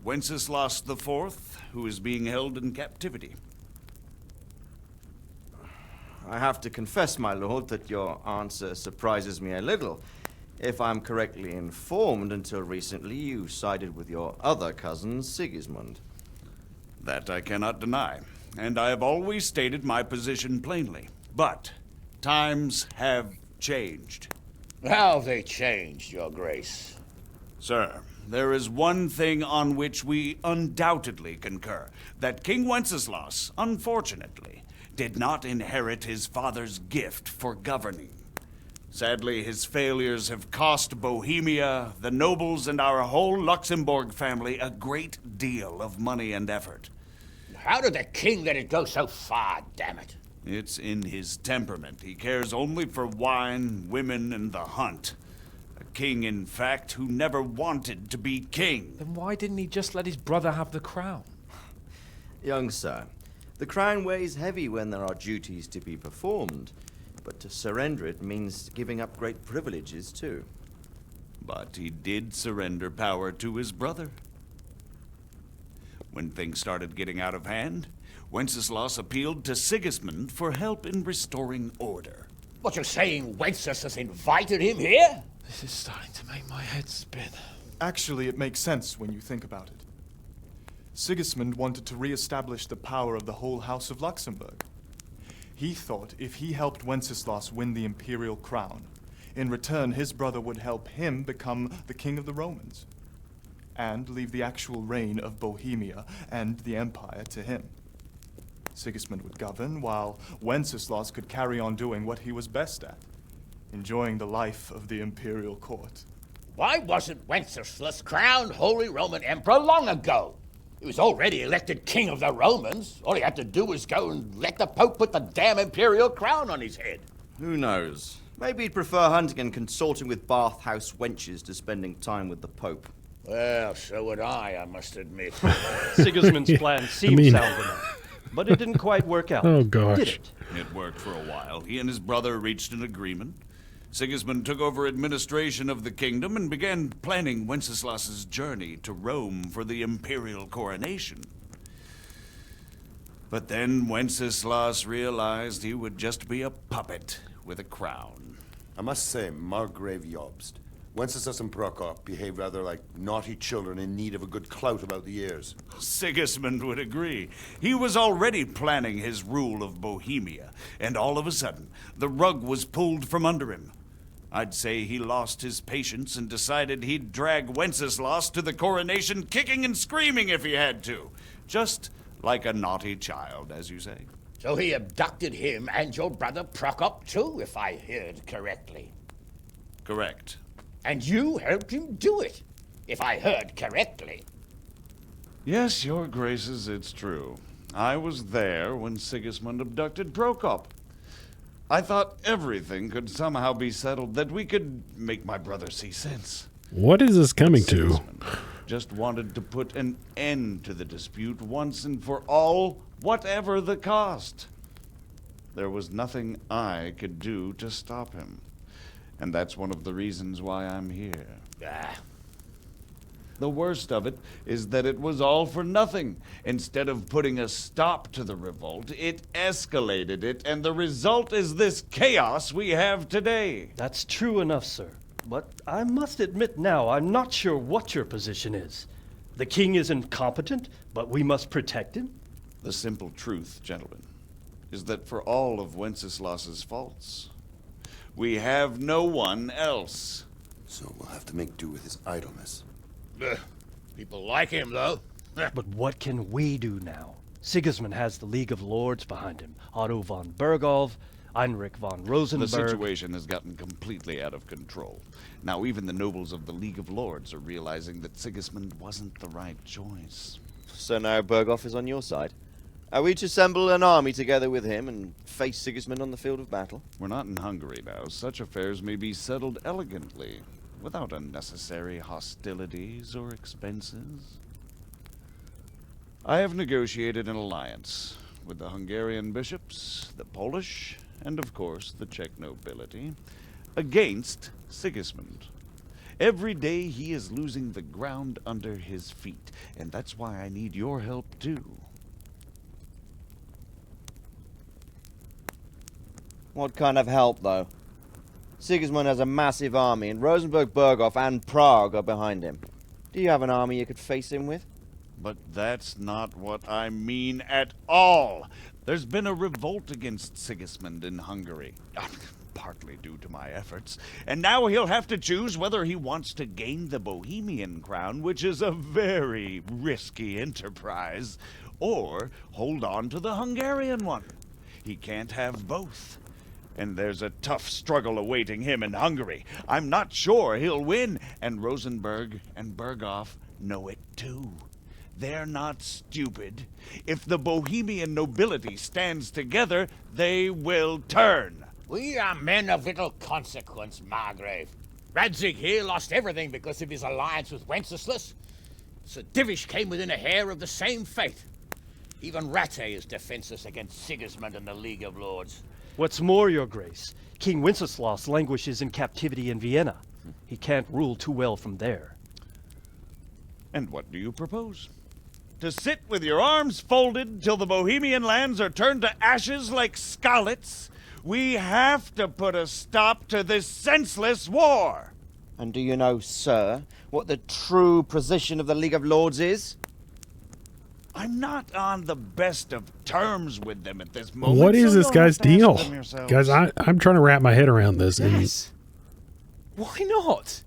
Wenceslas IV, who is being held in captivity. I have to confess, my lord, that your answer surprises me a little. If I'm correctly informed, until recently you sided with your other cousin, Sigismund. That I cannot deny, and I have always stated my position plainly. But times have changed. How have they changed, Your Grace? Sir, there is one thing on which we undoubtedly concur. That King Wenceslas, unfortunately, did not inherit his father's gift for governing. Sadly, his failures have cost Bohemia, the nobles, and our whole Luxembourg family a great deal of money and effort. How did the king let it go so far, damn it? It's in his temperament. He cares only for wine, women, and the hunt. A king, in fact, who never wanted to be king. Then why didn't he just let his brother have the crown? Young sir, the crown weighs heavy when there are duties to be performed, but to surrender it means giving up great privileges too. But he did surrender power to his brother. When things started getting out of hand, Wenceslas appealed to Sigismund for help in restoring order. What, you're saying Wenceslas invited him here? This is starting to make my head spin. Actually, it makes sense when you think about it. Sigismund wanted to re-establish the power of the whole House of Luxembourg. He thought if he helped Wenceslas win the imperial crown, in return his brother would help him become the king of the Romans, and leave the actual reign of Bohemia and the empire to him. Sigismund would govern, while Wenceslas could carry on doing what he was best at, enjoying the life of the imperial court. Why wasn't Wenceslas crowned Holy Roman Emperor long ago? He was already elected king of the Romans. All he had to do was go and let the Pope put the damn imperial crown on his head. Who knows? Maybe he'd prefer hunting and consorting with bathhouse wenches to spending time with the Pope. Well, so would I must admit. Sigismund's plan seemed sound enough, but it didn't quite work out. Oh, gosh. Did it? It worked for a while. He and his brother reached an agreement. Sigismund took over administration of the kingdom and began planning Wenceslas's journey to Rome for the imperial coronation. But then Wenceslas realized he would just be a puppet with a crown. I must say, Margrave Jobst, Wenceslas and Prokop behave rather like naughty children in need of a good clout about the ears. Sigismund would agree. He was already planning his rule of Bohemia, and all of a sudden, the rug was pulled from under him. I'd say he lost his patience and decided he'd drag Wenceslas to the coronation kicking and screaming if he had to. Just like a naughty child, as you say. So he abducted him and your brother Prokop too, if I heard correctly. Correct. And you helped him do it, if I heard correctly. Yes, your graces, it's true. I was there when Sigismund abducted Prokop. I thought everything could somehow be settled, that we could make my brother see sense. What is this coming to? Just wanted to put an end to the dispute once and for all, whatever the cost. There was nothing I could do to stop him. And that's one of the reasons why I'm here. The worst of it is that it was all for nothing. Instead of putting a stop to the revolt, it escalated it, and the result is this chaos we have today. That's true enough, sir. But I must admit now, I'm not sure what your position is. The king is incompetent, but we must protect him? The simple truth, gentlemen, is that for all of Wenceslas's faults, we have no one else. So we'll have to make do with his idleness. People like him, though. But what can we do now? Sigismund has the League of Lords behind him. Otto von Bergolf, Heinrich von Rosenberg. The situation has gotten completely out of control. Now even the nobles of the League of Lords are realizing that Sigismund wasn't the right choice. So now Bergolf is on your side. Are we to assemble an army together with him and face Sigismund on the field of battle? We're not in Hungary now. Such affairs may be settled elegantly, without unnecessary hostilities or expenses. I have negotiated an alliance with the Hungarian bishops, the Polish, and of course the Czech nobility, against Sigismund. Every day he is losing the ground under his feet, and that's why I need your help too. What kind of help, though? Sigismund has a massive army, and Rosenberg, Berghof, and Prague are behind him. Do you have an army you could face him with? But that's not what I mean at all. There's been a revolt against Sigismund in Hungary, partly due to my efforts, and now he'll have to choose whether he wants to gain the Bohemian crown, which is a very risky enterprise, or hold on to the Hungarian one. He can't have both. And there's a tough struggle awaiting him in Hungary. I'm not sure he'll win, and Rosenberg and Berghoff know it too. They're not stupid. If the Bohemian nobility stands together, they will turn. We are men of little consequence, Margrave. Radzig here lost everything because of his alliance with Wenceslas. Sir Divish came within a hair of the same fate. Even Rattay is defenseless against Sigismund and the League of Lords. What's more, Your Grace, King Wenceslas languishes in captivity in Vienna. He can't rule too well from there. And what do you propose? To sit with your arms folded till the Bohemian lands are turned to ashes like Skalitz? We have to put a stop to this senseless war! And do you know, sir, what the true position of the League of Lords is? I'm not on the best of terms with them at this moment. What is so this you'll guy's have to ask deal? them yourselves. Guys, I'm trying to wrap my head around this. Yes. Why not?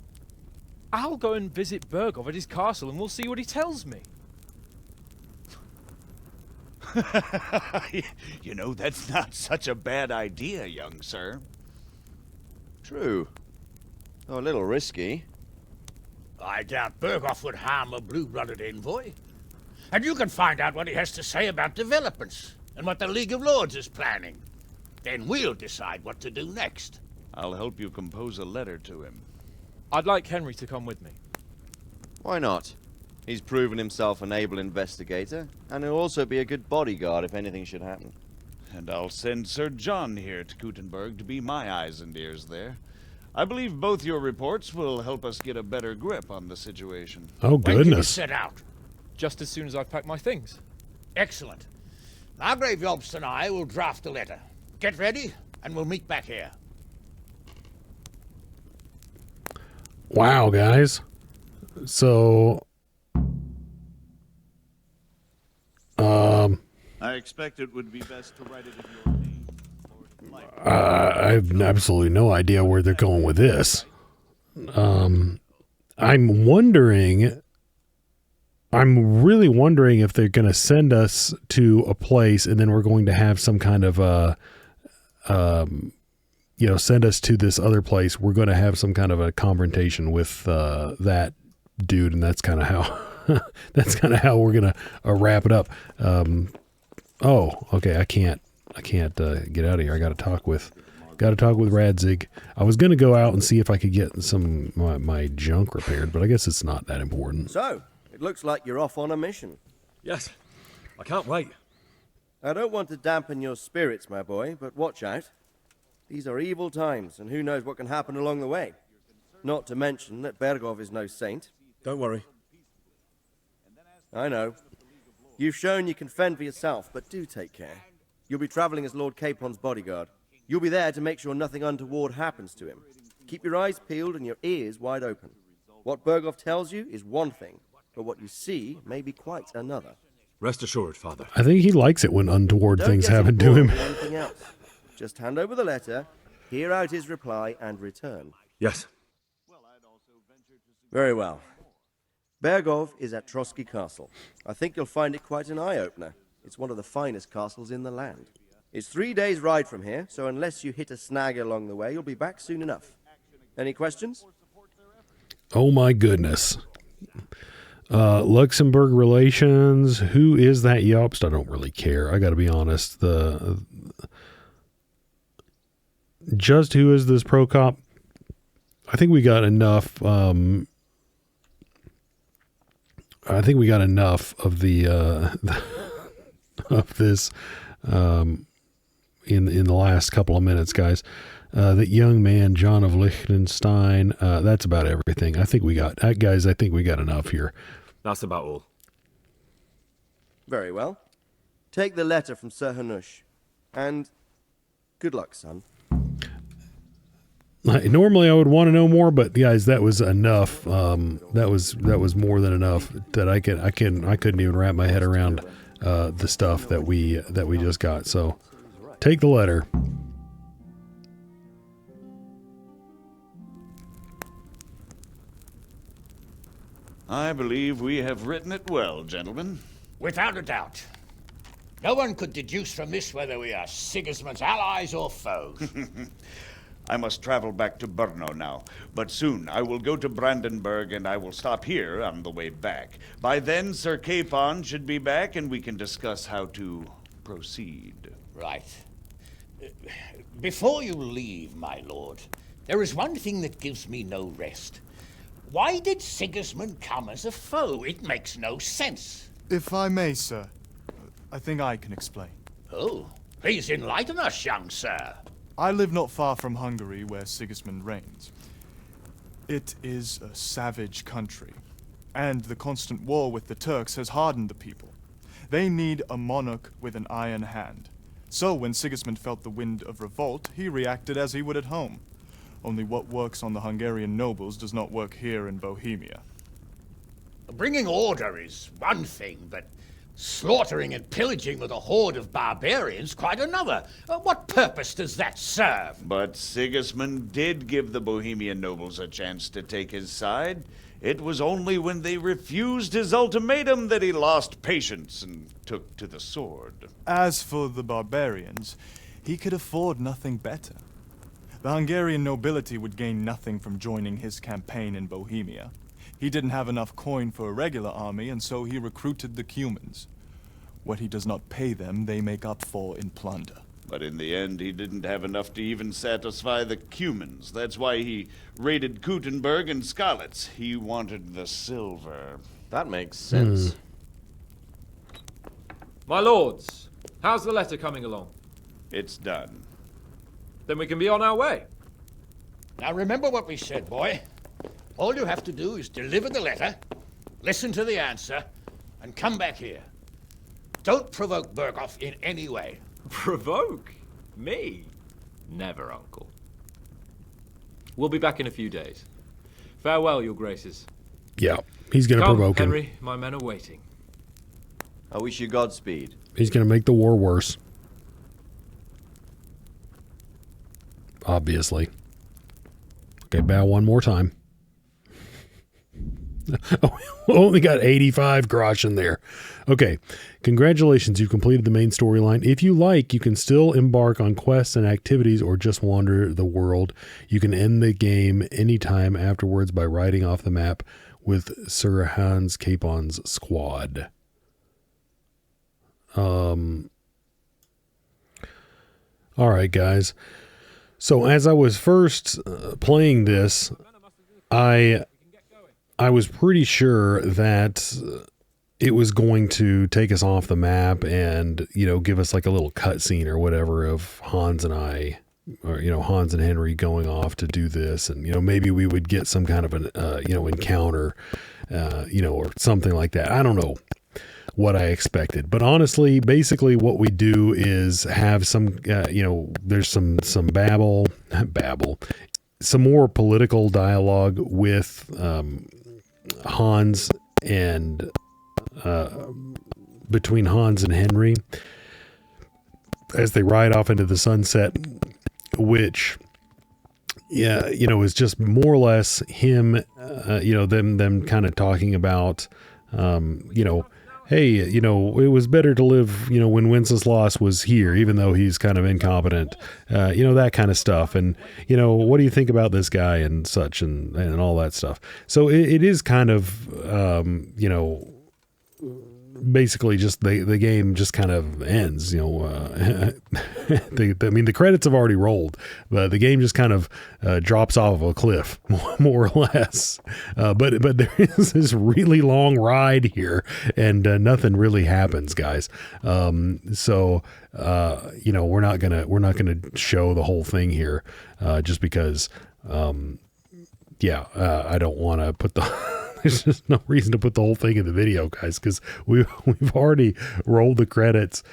I'll go and visit Berghoff at his castle and we'll see what he tells me. You know, that's not such a bad idea, young sir. True. Though a little risky. I doubt Berghoff would harm a blue-blooded envoy. And you can find out what he has to say about developments and what the League of Lords is planning. Then we'll decide what to do next. I'll help you compose a letter to him. I'd like Henry to come with me. Why not? He's proven himself an able investigator, and he'll also be a good bodyguard if anything should happen. And I'll send Sir John here to Gutenberg to be my eyes and ears there. I believe both your reports will help us get a better grip on the situation. Oh, When can you goodness. set out? Just as soon as I've packed my things. Excellent. Margrave Jobst and I will draft the letter. Get ready, and we'll meet back here. Wow, guys. So, I expect it would be best to write it in your name. I have absolutely no idea where they're going with this. I'm really wondering if they're going to send us to a place and then we're going to have some kind of send us to this other place. We're going to have some kind of a confrontation with that dude, and that's kind of how we're going to wrap it up. Okay, I can't get out of here. I got to talk with Radzig. I was going to go out and see if I could get some my junk repaired, but I guess it's not that important. So, it looks like you're off on a mission. Yes, I can't wait. I don't want to dampen your spirits, my boy, but watch out. These are evil times, and who knows what can happen along the way. Not to mention that Berghoff is no saint. Don't worry. I know. You've shown you can fend for yourself, but do take care. You'll be traveling as Lord Capon's bodyguard. You'll be there to make sure nothing untoward happens to him. Keep your eyes peeled and your ears wide open. What Berghoff tells you is one thing, but what you see may be quite another. Rest assured, Father. I think he likes it when untoward things happen to him. Don't get involved with anything else. Just hand over the letter, hear out his reply, and return. Yes. Very well. Berghoff is at Trotsky Castle. I think you'll find it quite an eye-opener. It's one of the finest castles in the land. It's 3 days' ride from here, so unless you hit a snag along the way, you'll be back soon enough. Any questions? Oh my goodness. Luxembourg relations. Who is that Jobst? I don't really care. I got to be honest. Just who is this Prokop? I think we got enough. I think we got enough of the of this in the last couple of minutes, guys. That young man, John of Liechtenstein. That's about everything. I think we got, guys. I think we got enough here. That's about all. Very well. Take the letter from Sir Hanush, and good luck, son. Normally I would want to know more, but guys, that was enough. That was more than enough that I couldn't even wrap my head around the stuff that we just got. So take the letter. I believe we have written it well, gentlemen. Without a doubt. No one could deduce from this whether we are Sigismund's allies or foes. I must travel back to Brno now, but soon I will go to Brandenburg and I will stop here on the way back. By then, Sir Capon should be back and we can discuss how to proceed. Right. Before you leave, my lord, there is one thing that gives me no rest. Why did Sigismund come as a foe? It makes no sense. If I may, sir, I think I can explain. Oh, please enlighten us, young sir. I live not far from Hungary, where Sigismund reigns. It is a savage country, and the constant war with the Turks has hardened the people. They need a monarch with an iron hand. So when Sigismund felt the wind of revolt, he reacted as he would at home. Only what works on the Hungarian nobles does not work here in Bohemia. Bringing order is one thing, but slaughtering and pillaging with a horde of barbarians quite another. What purpose does that serve? But Sigismund did give the Bohemian nobles a chance to take his side. It was only when they refused his ultimatum that he lost patience and took to the sword. As for the barbarians, he could afford nothing better. The Hungarian nobility would gain nothing from joining his campaign in Bohemia. He didn't have enough coin for a regular army, and so he recruited the Cumans. What he does not pay them, they make up for in plunder. But in the end, he didn't have enough to even satisfy the Cumans. That's why he raided Kuttenberg and Skalitz. He wanted the silver. That makes sense. My lords, how's the letter coming along? It's done. Then we can be on our way. Now remember what we said, boy. All you have to do is deliver the letter, listen to the answer, and come back here. Don't provoke Berghoff in any way. Provoke? Me? Never, Uncle. We'll be back in a few days. Farewell, your graces. Yeah, he's going to provoke him. Henry, my men are waiting. I wish you Godspeed. He's going to make the war worse. Obviously. Okay, bow one more time. Oh, we only got 85 grosh in there. Okay, congratulations, you've completed the main storyline. If you like, you can still embark on quests and activities or just wander the world. You can end the game anytime afterwards by riding off the map with Sir Hans Capon's squad. All right, guys. So as I was first playing this, I was pretty sure that it was going to take us off the map and, you know, give us like a little cutscene or whatever of Hans and I, or, you know, Hans and Henry going off to do this. And, you know, maybe we would get some kind of an, you know, encounter, you know, or something like that. I don't know what I expected, but honestly, basically what we do is have some, you know, there's some some more political dialogue with, Hans and, between Hans and Henry as they ride off into the sunset, which, yeah, you know, is just more or less him, you know, them kind of talking about, you know, hey, you know, it was better to live, you know, when Wenceslas was here, even though he's kind of incompetent, you know, that kind of stuff. And, you know, what do you think about this guy and such and all that stuff? So it is kind of, you know, basically just the game just kind of ends, you know, I mean, the credits have already rolled, but the game just kind of drops off of a cliff, more or less. But there is this really long ride here, and nothing really happens, guys. So you know, we're not gonna show the whole thing here, just because, yeah, I don't want to put the. There's just no reason to put the whole thing in the video, guys, because we've already rolled the credits.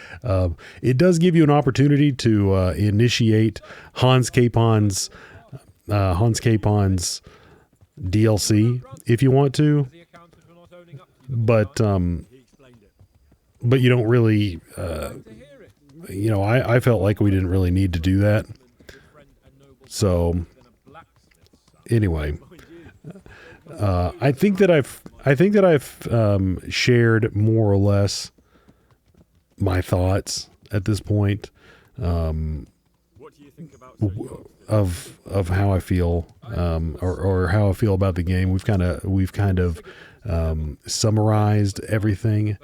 It does give you an opportunity to initiate Hans Capon's DLC if you want to, but you don't really, you know, I felt like we didn't really need to do that. So anyway. I think that I've shared more or less my thoughts at this point. Of how I feel, or how I feel about the game. We've kind of summarized everything.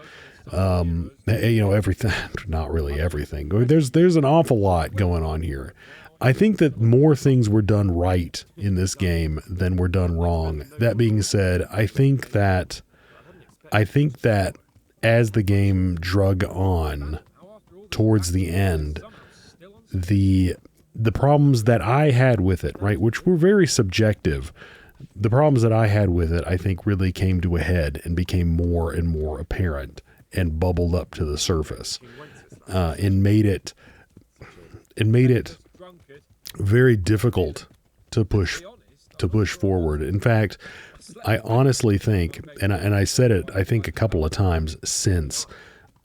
Everything, not really everything. There's an awful lot going on here. I think that more things were done right in this game than were done wrong. That being said, I think that as the game drug on towards the end, the problems that I had with it, right, which were very subjective, the problems that I had with it, I think really came to a head and became more and more apparent and bubbled up to the surface, and made it very difficult to push forward. In fact, I honestly think, and I said it, I think a couple of times since,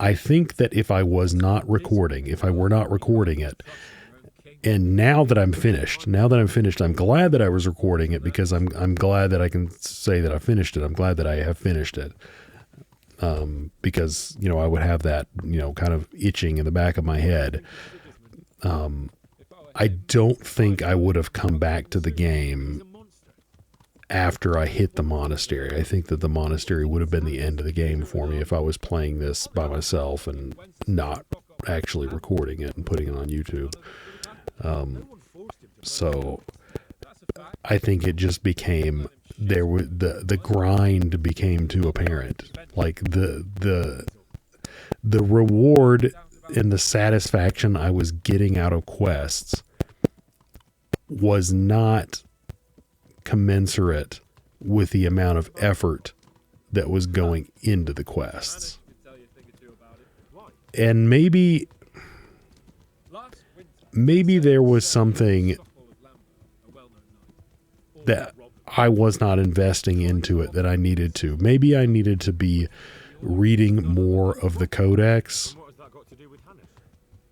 I think that if I were not recording it, and now that I'm finished, I'm glad that I was recording it, because I'm glad that I can say that I finished it. I'm glad that I have finished it. Because, I would have that, kind of itching in the back of my head. I don't think I would have come back to the game after I hit the monastery. I think that the monastery would have been the end of the game for me if I was playing this by myself and not actually recording it and putting it on YouTube. So I think it just became, the grind became too apparent. Like the reward and the satisfaction I was getting out of quests was not commensurate with the amount of effort that was going into the quests. And maybe there was something that I was not investing into it that I needed to. Maybe I needed to be reading more of the codex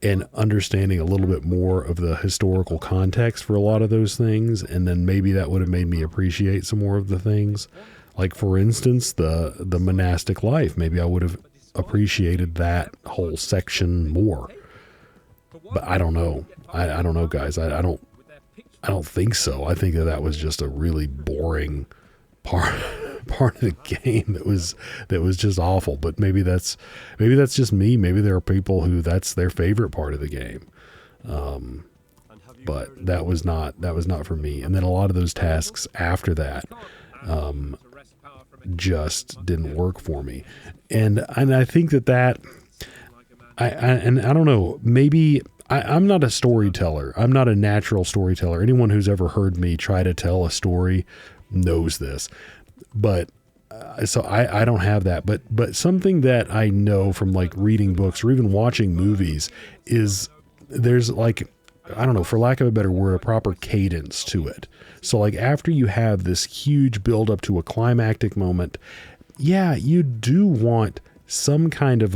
and understanding a little bit more of the historical context for a lot of those things, and then maybe that would have made me appreciate some more of the things. Like, for instance, the monastic life. Maybe I would have appreciated that whole section more. But I don't know. I don't know, guys. I don't think so. I think that was just a really boring part of the game that was just awful. But maybe that's just me. Maybe there are people who that's their favorite part of the game. But that was not for me. And then a lot of those tasks after that just didn't work for me. And I think that I don't know, maybe I'm not a storyteller. I'm not a natural storyteller. Anyone who's ever heard me try to tell a story knows this. But so I don't have that. But something that I know from like reading books or even watching movies is there's like, I don't know, for lack of a better word, a proper cadence to it. So like after you have this huge build up to a climactic moment, yeah, you do want some kind of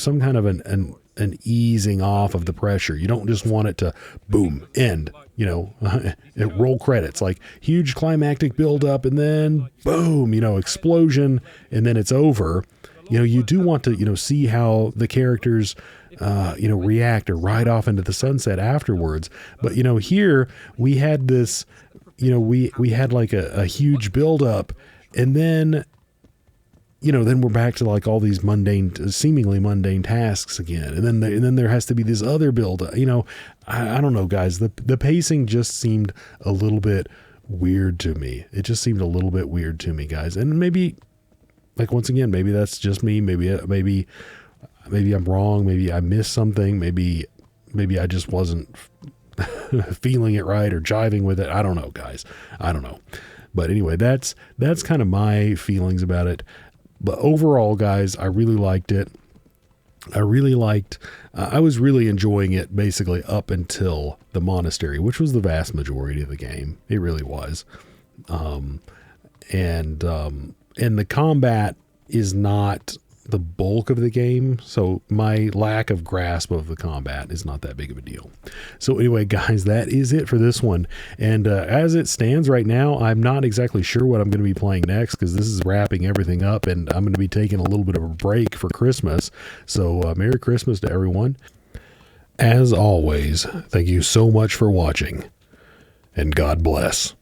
some kind of an easing off of the pressure. You don't just want it to boom, end, roll credits, like huge climactic build up and then boom, explosion, and then it's over. You do want to, see how the characters, react or ride off into the sunset afterwards. But, here we had this, we had like a huge build up, and then, then we're back to like all these seemingly mundane tasks again. And then there has to be this other build up, I don't know, guys, the pacing just seemed a little bit weird to me. It just seemed a little bit weird to me, guys. And maybe, like, once again, maybe that's just me. Maybe I'm wrong. Maybe I missed something. Maybe I just wasn't feeling it right or jiving with it. I don't know, guys. I don't know. But anyway, that's kind of my feelings about it. But overall, guys, I really liked it. I was really enjoying it basically up until the monastery, which was the vast majority of the game. It really was. And the combat is not the bulk of the game, so my lack of grasp of the combat is not that big of a deal. So anyway, guys, that is it for this one. And as it stands right now, I'm not exactly sure what I'm going to be playing next, because this is wrapping everything up, and I'm going to be taking a little bit of a break for Christmas. So Merry Christmas to everyone. As always, thank you so much for watching, and God bless.